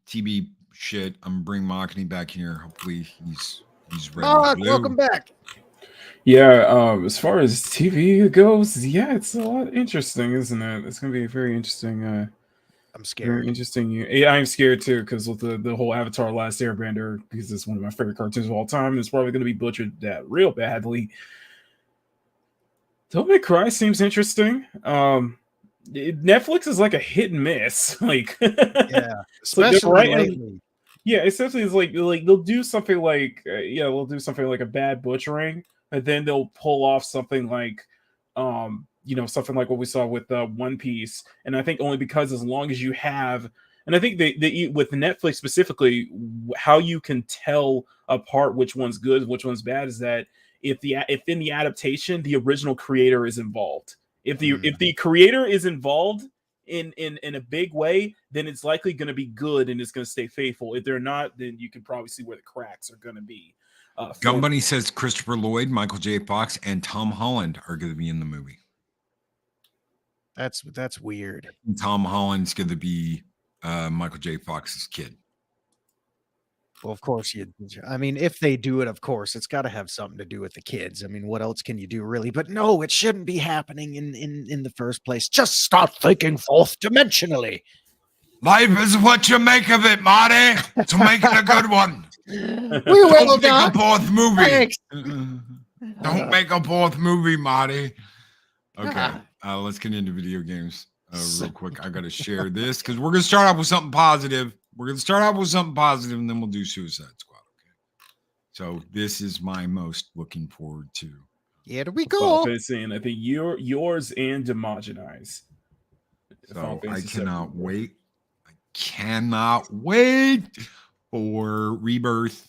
TV shit. I'm bringing Makani back here. Hopefully he's ready. Welcome back. Yeah, as far as TV goes, yeah, it's a lot interesting, isn't it? It's gonna be very interesting. I'm scared. Very interesting. Yeah, I'm scared too, because with the whole Avatar: Last Airbender, because it's one of my favorite cartoons of all time, and it's probably gonna be butchered that real badly. Devil May Cry seems interesting. Netflix is like a hit and miss. Like, yeah, especially lately. Yeah, essentially, it's like they'll do something like they'll do something like a bad butchering, and then they'll pull off something like something like what we saw with One Piece. And I think only because as long as you have, and I think they with Netflix specifically, how you can tell apart which one's good, which one's bad, is that if in the adaptation the original creator is involved. If the creator is involved in a big way, then it's likely going to be good and it's going to stay faithful. If they're not, then you can probably see where the cracks are going to be. Gun Bunny says Christopher Lloyd, Michael J. Fox, and Tom Holland are going to be in the movie. That's weird. Tom Holland's going to be Michael J. Fox's kid. Well, of course if they do it, of course, it's got to have something to do with the kids. I mean, what else can you do, really? But no, it shouldn't be happening in the first place. Just start thinking fourth dimensionally. Life is what you make of it, Marty. So make it a good one. We will, Don't make a fourth movie. Thanks. Don't make a fourth movie, Marty. Okay, let's get into video games real quick. I got to share this because we're going to start off with something positive. And then we'll do Suicide Squad. Okay. So this is my most looking forward to. Here we go. I think yours and Demogenize. So I cannot wait. I cannot wait for Rebirth.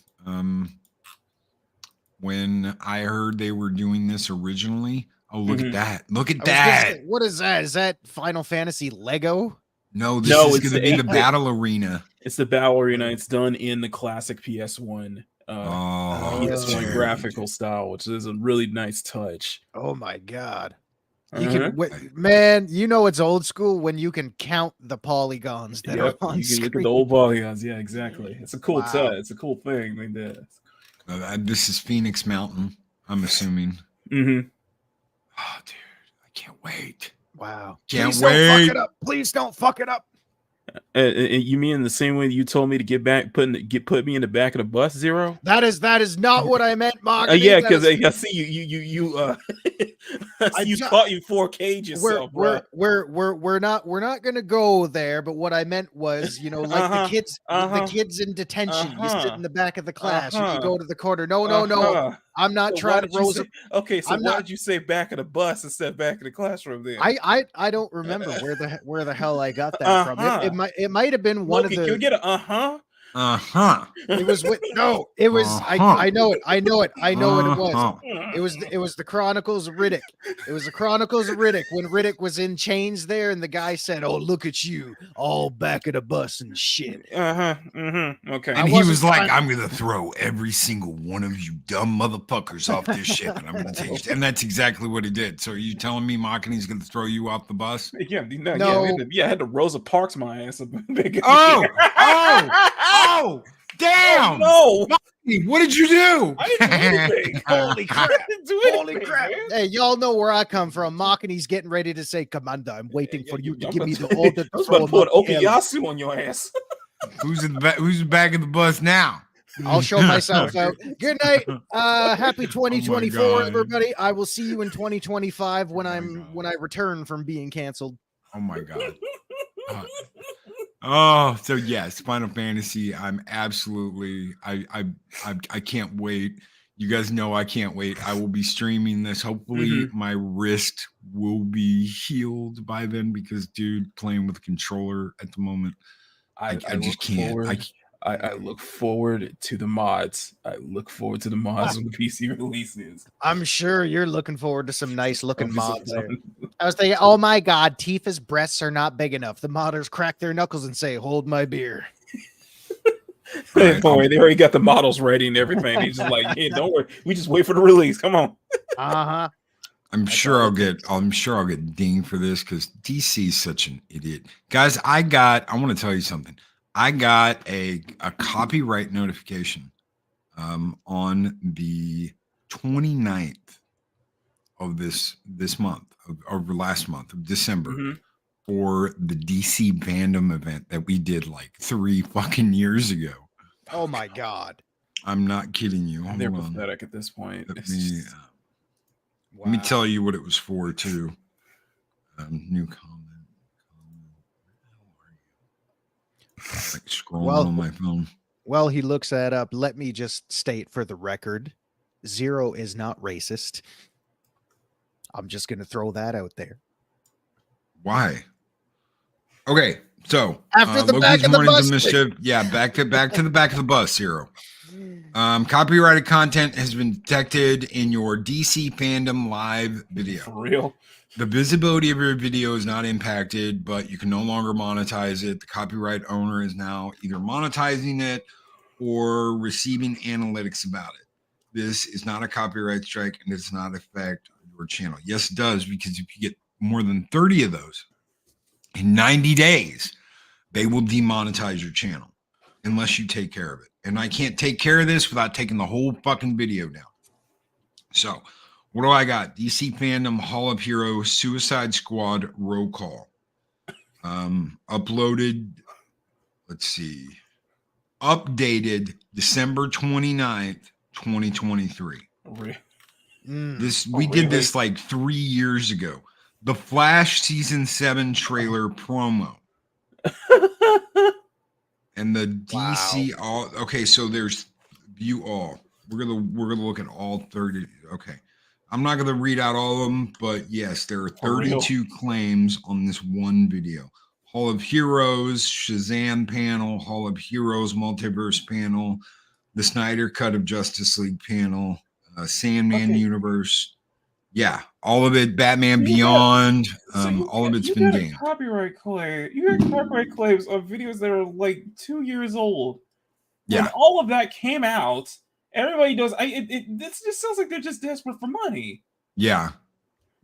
When I heard they were doing this originally, oh, look at that. Look at that. Say, what is that? Is that Final Fantasy Lego? No, this is going to be the battle arena. It's the battle arena. It's done in the classic PS1 PS1 graphical style, which is a really nice touch. Oh my god. You can, man, you know it's old school when you can count the polygons that are on you can screen. look at the old polygons. Yeah, exactly. It's a cool touch. It's a cool thing they did. This is Phoenix Mountain, I'm assuming. Mm-hmm. Oh, dude, I can't wait. Wow. Can't Please wait. don't fuck it up. Please don't fuck it up. You mean the same way you told me to put me in the back of the bus, Zero? That is not what I meant, Mark. Yeah, because I see you caught you 4K'd yourself, bro. We're not gonna go there, but what I meant was, you know, like the kids in detention. You sit in the back of the class, you can go to the corner. No. I'm not trying to rose up. Okay, so why did you say back of the bus instead of back of the classroom then? I don't remember where the hell I got that from. It might have been one of the. Can you get a It was it was I know it. I know what it was. It was the Chronicles of Riddick. It was the Chronicles of Riddick when Riddick was in chains there, and the guy said, "Oh, look at you, all back of the bus and shit." Okay. And he was like, "I'm gonna throw every single one of you dumb motherfuckers off this ship, and I'm gonna take you." And that's exactly what he did. So are you telling me Machine's gonna throw you off the bus? Yeah, I had to Rosa Parks my ass. Oh, damn! Oh, no. What did you do? I didn't do anything. Holy crap! Holy crap! Hey, y'all know where I come from. Machine's getting ready to say, "Commander, I'm waiting for you to give me the order to throw him put Okuyasu on your ass." Who's in the back of the bus now? I'll show myself out. Good night. Happy 2024, everybody. I will see you in 2025 when I return from being canceled. Oh my god. Oh, so yes, Final Fantasy. I'm absolutely. I can't wait. You guys know I can't wait. I will be streaming this. Hopefully, my wrist will be healed by then because, dude, playing with a controller at the moment, I just can't. I look forward to the mods. I look forward to the mods when the PC releases. I'm sure you're looking forward to some nice looking mods there. I was thinking, oh my god, Tifa's breasts are not big enough. The modders crack their knuckles and say, "Hold my beer." Hey, boy, they already got the models ready and everything. He's just like, "Hey, don't worry. We just wait for the release. Come on." I'm sure I'll get dinged for this because DC is such an idiot. Guys, I want to tell you something. I got a copyright notification on the 29th of this month, of last month of December, for the DC Fandom event that we did like 3 fucking years ago. Oh my god. I'm not kidding you. They're pathetic at this point. Let me tell you what it was for too. New comment. Like scrolling on my phone. Well, he looks that up. Let me just state for the record, Zero is not racist. I'm just going to throw that out there. Why? Okay, so after the back of the bus, Mischief, back to the back of the bus, Zero. Copyrighted content has been detected in your DC Fandom live video. For real? The visibility of your video is not impacted, but you can no longer monetize it. The copyright owner is now either monetizing it or receiving analytics about it. This is not a copyright strike and does not affect your channel. Yes, it does, because if you get more than 30 of those in 90 days, they will demonetize your channel unless you take care of it. And I can't take care of this without taking the whole fucking video down. So, what do I got? DC Fandom Hall of Heroes Suicide Squad roll call. Uploaded, let's see, updated December 29th, 2023. We did this like 3 years ago. The Flash season 7 trailer promo. And the DC all okay, so there's view all. We're gonna look at all 30. Okay. I'm not going to read out all of them, but yes, there are For real? 32 claims on this one video. Hall of Heroes, Shazam panel, Hall of Heroes multiverse panel, the Snyder Cut of Justice League panel, Sandman Okay. universe. Yeah, all of it, Batman So you got Beyond, so all of it's you been got a gamed. copyright claim. You got copyright claims of videos that are like 2 years old. When Yeah, all of that came out, everybody knows. This just sounds like they're just desperate for money. yeah,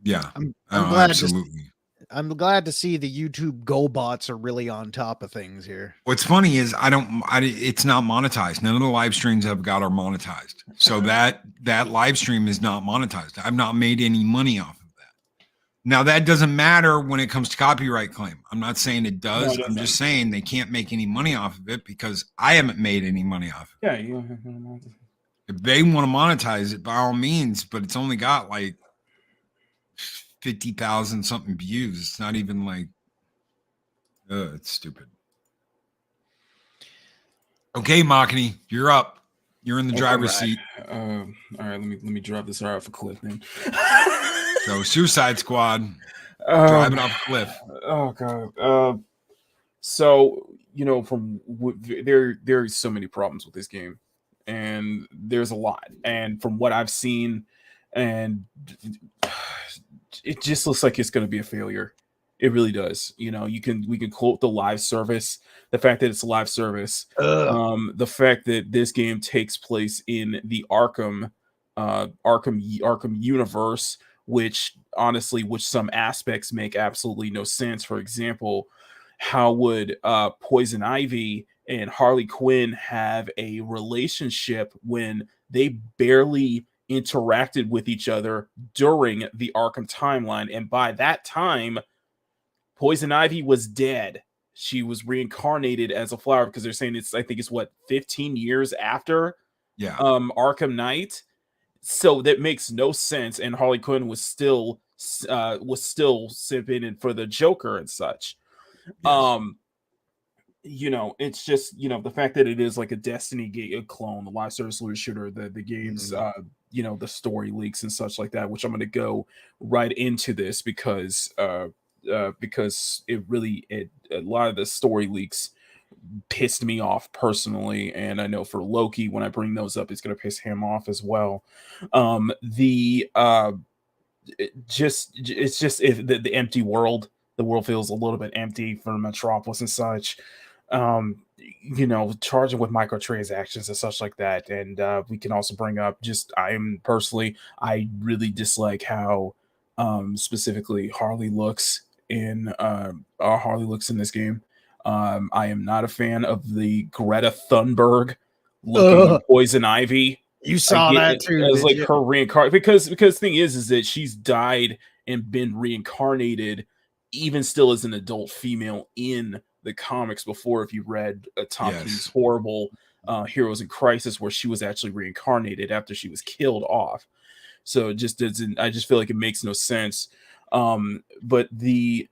yeah. I'm Oh, glad absolutely. I'm glad to see the YouTube Go bots are really on top of things here. What's funny is it's not monetized. None of the live streams I've got are monetized. So that live stream is not monetized. I've not made any money off of that. Now that doesn't matter when it comes to copyright claim. I'm not saying it No, does. it I'm doesn't. just saying they can't make any money off of it because I haven't made any money off of it. Yeah, If they want to monetize it, by all means, but it's only got like 50,000 something views. It's not even like it's stupid. Okay, Machini, you're up. You're in the driver's seat. All right, let me drive this off a cliff then. So Suicide Squad, driving off a cliff. Oh god. So from there's so many problems with this game, and there's a lot. And from what I've seen, and it just looks like it's going to be a failure. It really does. We can quote the live service, the fact that it's a live service, the fact that this game takes place in the Arkham universe, which some aspects make absolutely no sense. For example, how would Poison Ivy and Harley Quinn have a relationship when they barely interacted with each other during the Arkham timeline? And by that time, Poison Ivy was dead. She was reincarnated as a flower because they're saying I think it's what, 15 years after Arkham Knight. So that makes no sense. And Harley Quinn was still sipping in for the Joker and such. Yes. It's just, the fact that it is like a Destiny clone, the live service looter shooter, the games, the story leaks and such like that, which I'm going to go right into this because it really, a lot of the story leaks pissed me off personally, and I know for Loki, when I bring those up, it's going to piss him off as well. It's just if the empty world, the world feels a little bit empty for Metropolis and such. Charging with microtransactions and such like that. And we can also bring up I really dislike how specifically Harley looks in this game. I am not a fan of the Greta Thunberg looking Poison Ivy. You saw that too. As like her reincarnate, because the thing is that she's died and been reincarnated, even still as an adult female in the comics before. If you read Tom King's horrible Heroes in Crisis, where she was actually reincarnated after she was killed off. So it just doesn't. I just feel like it makes no sense. But the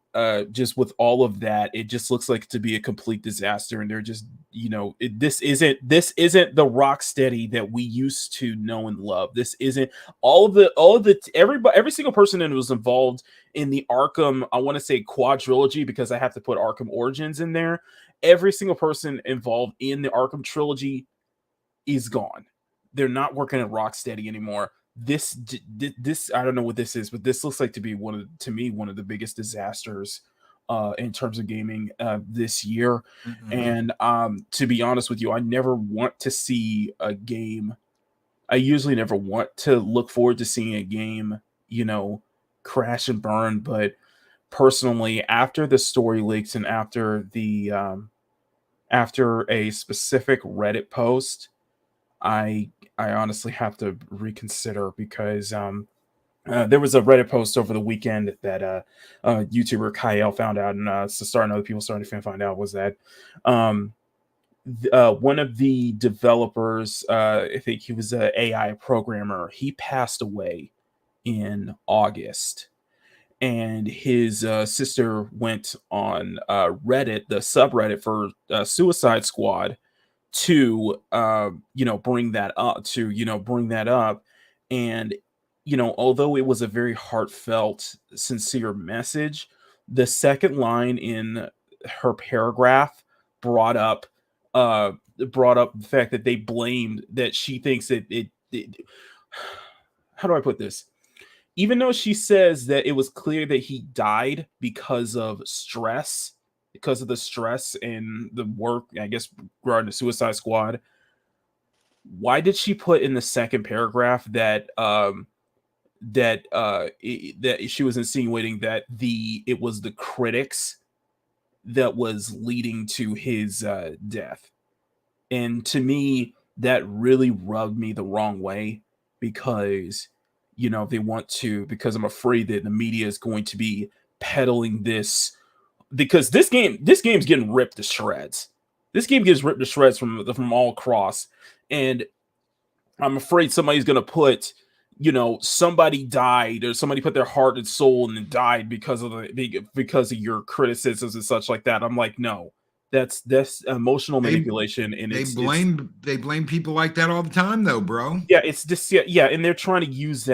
just with all of that, it just looks like to be a complete disaster. And they're just, this isn't the Rocksteady that we used to know and love. This isn't every single person that was involved in the Arkham, I want to say quadrilogy, because I have to put Arkham Origins in there. Every single person involved in the Arkham trilogy is gone. They're not working at Rocksteady anymore. This I don't know what this is, but this looks like to be one of the biggest disasters in terms of gaming this year. And to be honest with you, I never want to see a game. I usually never want to look forward to seeing a game, crash and burn. But personally, after the story leaks and after a specific Reddit post, I honestly have to reconsider, because there was a Reddit post over the weekend that YouTuber Kyle found out, and other people starting to find out, was that one of the developers, I think he was an AI programmer, he passed away in August. And his sister went on Reddit, the subreddit for Suicide Squad, to bring that up, and although it was a very heartfelt, sincere message, the second line in her paragraph brought up the fact that they blamed that she thinks that it how do I put this? Even though she says that it was clear that he died because of stress, because of the stress and the work, I guess, regarding the Suicide Squad, why did she put in the second paragraph that that she was insinuating that it was the critics that was leading to his death? And to me, that really rubbed me the wrong way because they want to, because I'm afraid that the media is going to be peddling this, because this game's getting ripped to shreds. This game gets ripped to shreds from all across, and I'm afraid somebody's gonna put, somebody died or somebody put their heart and soul and then died because of your criticisms and such like that. I'm like, no, that's emotional manipulation, and they blame people like that all the time, though, bro. yeah, it's just yeah, and they're trying to use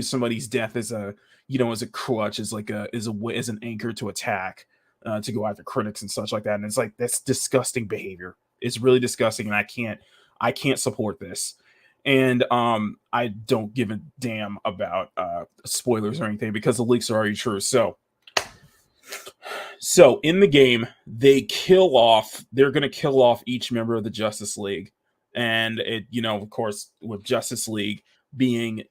somebody's death as as a crutch, as like as an anchor to attack, to go after critics and such like that. And it's like, that's disgusting behavior. It's really disgusting, and I can't support this. And I don't give a damn about spoilers or anything because the leaks are already true. So in the game, they're going to kill off each member of the Justice League. And it, of course, with Justice League being,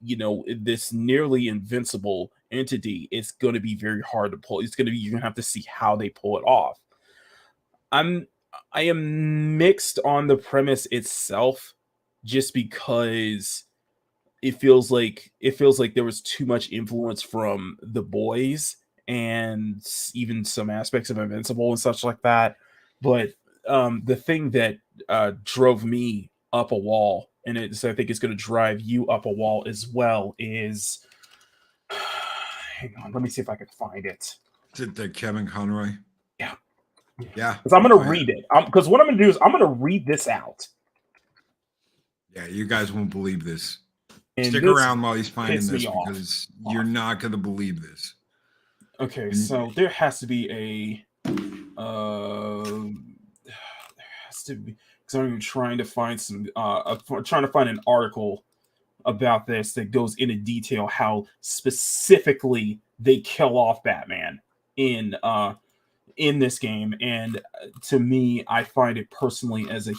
this nearly invincible entity, it's going to be very hard to pull. You're going to have to see how they pull it off. I am mixed on the premise itself, just because it feels like there was too much influence from The Boys and even some aspects of Invincible and such like that. But the thing that drove me up a wall, and I think it's going to drive you up a wall as well, is hang on, let me see if I can find it. Is it the Kevin Conroy? Yeah. Because I'm going to read it. Because what I'm going to do is I'm going to read this out. Yeah, you guys won't believe this. And Stick around while he's finding this, because you're not going to believe this. Okay, so there has to be because I'm trying to find an article about this that goes into detail how specifically they kill off Batman in this game. And to me, I find it personally as an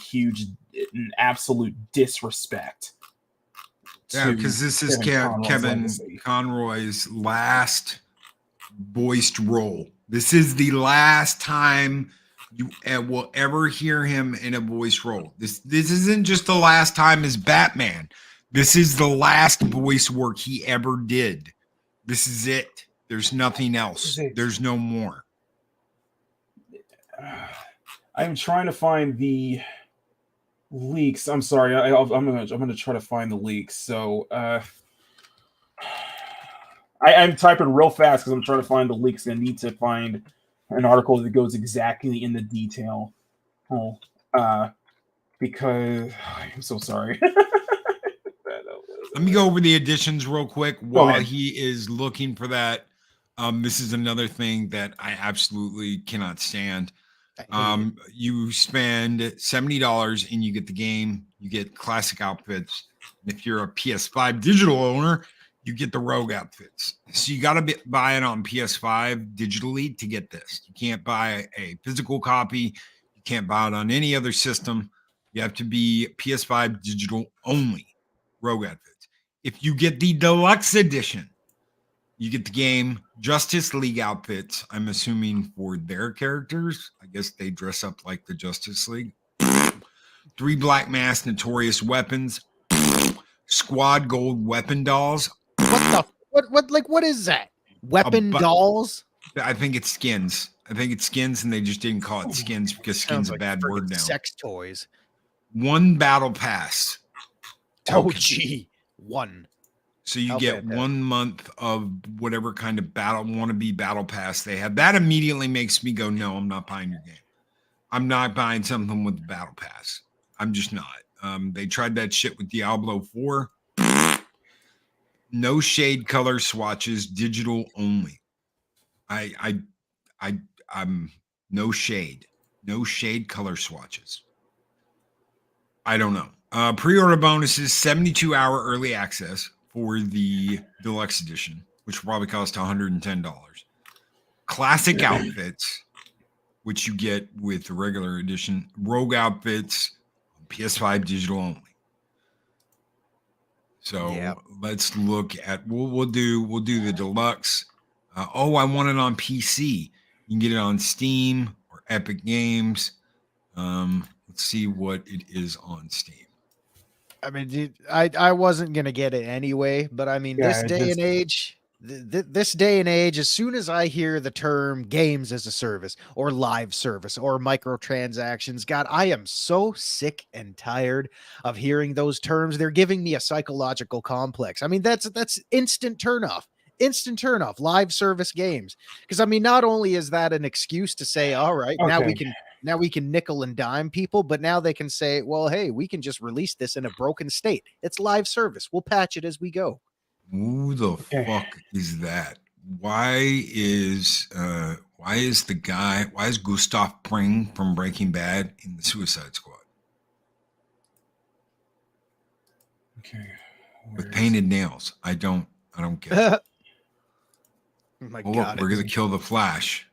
absolute disrespect. Yeah, because this is Kevin Conroy's last voiced role. This is the last time you will ever hear him in a voice role. This isn't just the last time as Batman. This is the last voice work he ever did. This is it. There's nothing else. There's no more. I'm trying to find the leaks. I'm sorry. I'm gonna try to find the leaks. So I'm typing real fast because I'm trying to find the leaks. I need to find an article that goes exactly in the detail. Because I'm so sorry. Let me go over the additions real quick while he is looking for that. This is another thing that I absolutely cannot stand. You spend $70 and you get the game, you get classic outfits. And if you're a PS5 digital owner, you get the rogue outfits. So you got to buy it on PS5 digitally to get this. You can't buy a physical copy. You can't buy it on any other system. You have to be PS5 digital only, rogue outfits. If you get the deluxe edition, you get the game Justice League outfits, I'm assuming for their characters. I guess they dress up like the Justice League. 3 Black Mask Notorious weapons. Squad Gold weapon dolls. What is that? Weapon dolls? I think it's skins. And they just didn't call it skins because skins a bad word now. Sex toys. 1 battle pass. Oh, gee. 1. So you get 1 month of whatever kind of wannabe battle pass they have. That immediately makes me go, no, I'm not buying your game. I'm not buying something with the battle pass. I'm just not. They tried that shit with Diablo 4. No shade color swatches, digital only. I'm no shade color swatches. I don't know. Pre-order bonuses, 72-hour early access for the deluxe edition, which will probably cost $110. Classic outfits, which you get with the regular edition. Rogue outfits, PS5 digital only. So let's look at we'll do the deluxe. I want it on PC. You can get it on Steam or Epic Games. Let's see what it is on Steam. I mean, I wasn't gonna get it anyway, but I mean, this day and age, as soon as I hear the term games as a service or live service or microtransactions, God, I am so sick and tired of hearing those terms. They're giving me a psychological complex. I mean, that's instant turnoff. Instant turnoff, live service games. Because I mean, not only is that an excuse to say, all right, now we can nickel and dime people, but now they can say, well, hey, we can just release this in a broken state. It's live service. We'll patch it as we go. Who the fuck is that? Why is Gustav Pring from Breaking Bad in the Suicide Squad? Okay. With painted nails. I don't get it. Oh my God, God, we're gonna kill the Flash.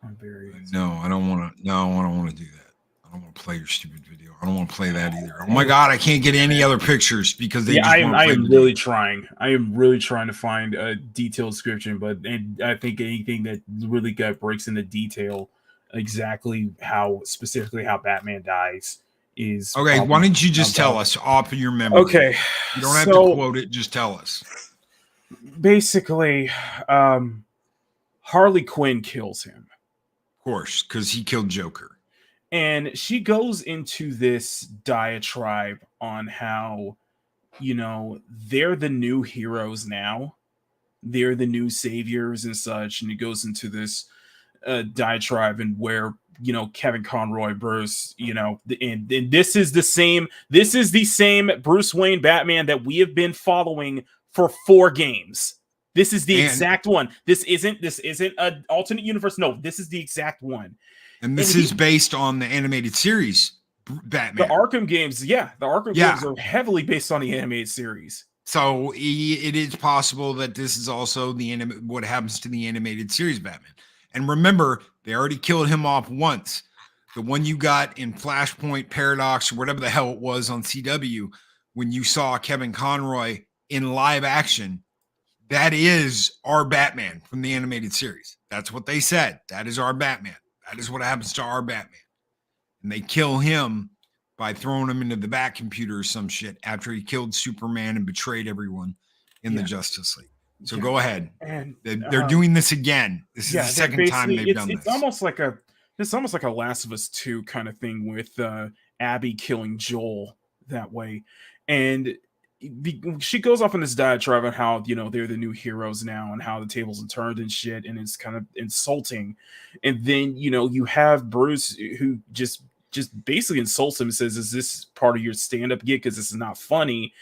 I'm very No, I don't want to. No, I don't want to do that. I don't want to play your stupid video. I don't want to play that either. Oh my God, I can't get any other pictures because they. I am really trying. I am really trying to find a detailed description, but I think anything that really breaks into detail exactly how Batman dies is okay. Why don't you just tell us off of your memory? Okay, you don't have to quote it. Just tell us. Basically, Harley Quinn kills him. Of course, because he killed Joker. And she goes into this diatribe on how, they're the new heroes now. They're the new saviors and such. And it goes into this diatribe and where, Kevin Conroy, Bruce, and this is the same Bruce Wayne Batman that we have been following for 4 games. This is the exact one. This isn't an alternate universe. No, this is the exact one. And this is based on the animated series Batman. The Arkham games, the Arkham games are heavily based on the animated series. So it is possible that this is also what happens to the animated series Batman. And remember, they already killed him off once. The one you got in Flashpoint Paradox or whatever the hell it was on CW, when you saw Kevin Conroy in live action. That is our Batman from the animated series. That's what they said. That is our Batman. That is what happens to our Batman. And they kill him by throwing him into the Bat computer or some shit after he killed Superman and betrayed everyone in the Justice League. So go ahead. And they're doing this again. This is the second time they've done this. It's almost like a Last of Us 2 kind of thing with Abby killing Joel that way. And she goes off on this diatribe on how they're the new heroes now and how the tables have turned and shit, and it's kind of insulting. And then you have Bruce who just basically insults him and says, "Is this part of your stand-up gig? Because this is not funny."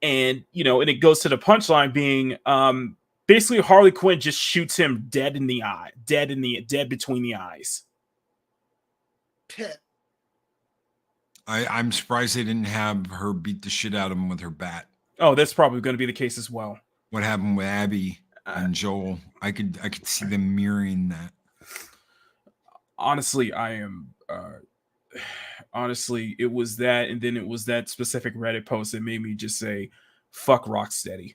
And and it goes to the punchline being basically Harley Quinn just shoots him dead in the eye, dead between the eyes. I'm surprised they didn't have her beat the shit out of him with her bat. Oh, that's probably going to be the case as well. What happened with Abby and Joel? I could see them mirroring that. Honestly, it was that, and then it was that specific Reddit post that made me just say, "Fuck Rocksteady,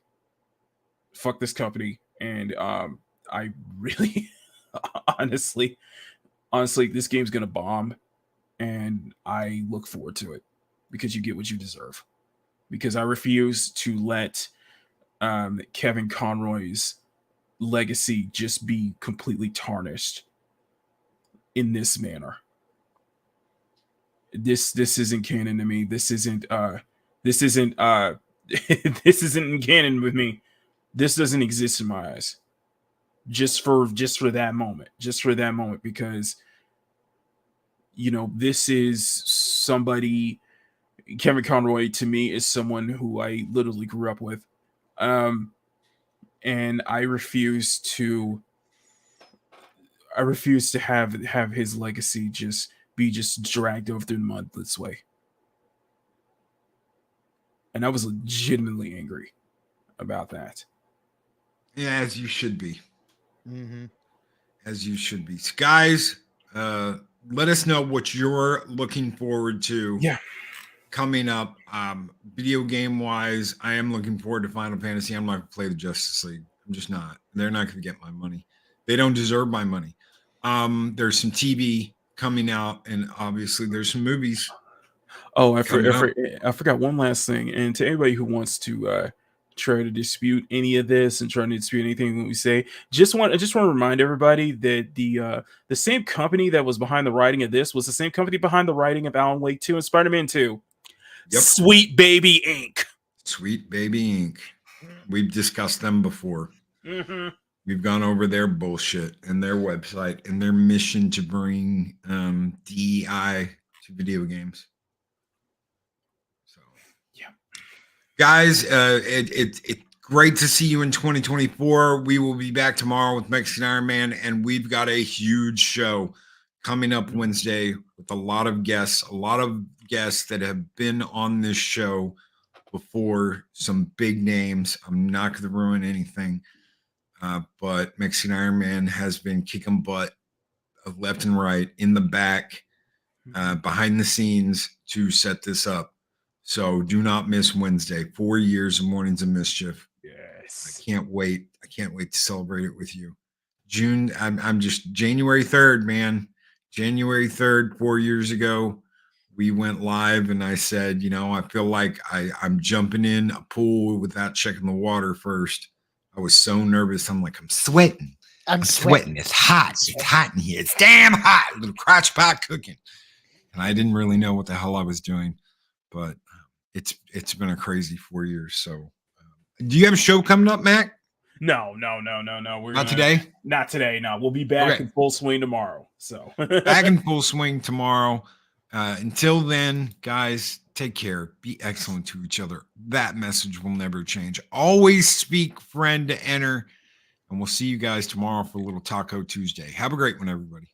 fuck this company." And I really, honestly, this game's gonna bomb. And I look forward to it because you get what you deserve. Because I refuse to let Kevin Conroy's legacy just be completely tarnished in this manner. This isn't canon to me. This isn't this isn't in canon with me. This doesn't exist in my eyes. Just for that moment. Because this is somebody. Kevin Conroy to me is someone who I literally grew up with. and I refuse to have his legacy just be dragged over the mud this way. And I was legitimately angry about that. Yeah, as you should be. Mm-hmm. As you should be. So guys, let us know what you're looking forward to. Yeah. Coming up, video game wise, I am looking forward to Final Fantasy. I'm not going to play the Justice League. I'm just not. They're not going to get my money. They don't deserve my money. There's some TV coming out, and obviously there's some movies. Oh, I forgot one last thing. And to anybody who wants to try to dispute any of this and try to dispute anything that we say, I just want to remind everybody that the same company that was behind the writing of this was the same company behind the writing of Alan Wake 2 and Spider-Man 2. Yep. Sweet Baby Inc. Sweet Baby Inc. We've discussed them before. Mm-hmm. We've gone over their bullshit and their website and their mission to bring DEI to video games. So, yeah, guys, it's great to see you in 2024. We will be back tomorrow with Mexican Iron Man, and we've got a huge show coming up Wednesday with a lot of guests that have been on this show before, some big names. I'm not going to ruin anything, but Mexican Iron Man has been kicking butt of left and right, in the back, behind the scenes to set this up. So do not miss Wednesday. 4 years of Mornings of Mischief. Yes. I can't wait. I can't wait to celebrate it with you. I'm just January 3rd, man. January 3rd, 4 years ago, we went live, and I said, I feel like I'm jumping in a pool without checking the water first. I was so nervous. I'm like, I'm sweating. I'm sweating. It's hot. It's hot in here. It's damn hot. A little crotch pot cooking. And I didn't really know what the hell I was doing, but it's been a crazy 4 years. So do you have a show coming up, Mac? No. Today? Not today. No, we'll be back in full swing tomorrow. So back in full swing tomorrow. Until then, guys, take care. Be excellent to each other. That message will never change. Always speak friend to enter. And we'll see you guys tomorrow for a little Taco Tuesday. Have a great one, everybody.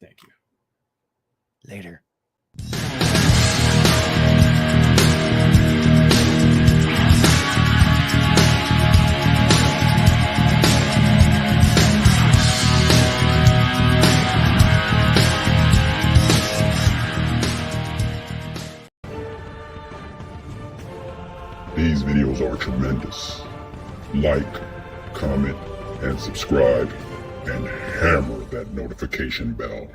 Thank you. Later. These videos are tremendous. Like, comment, and subscribe, and hammer that notification bell.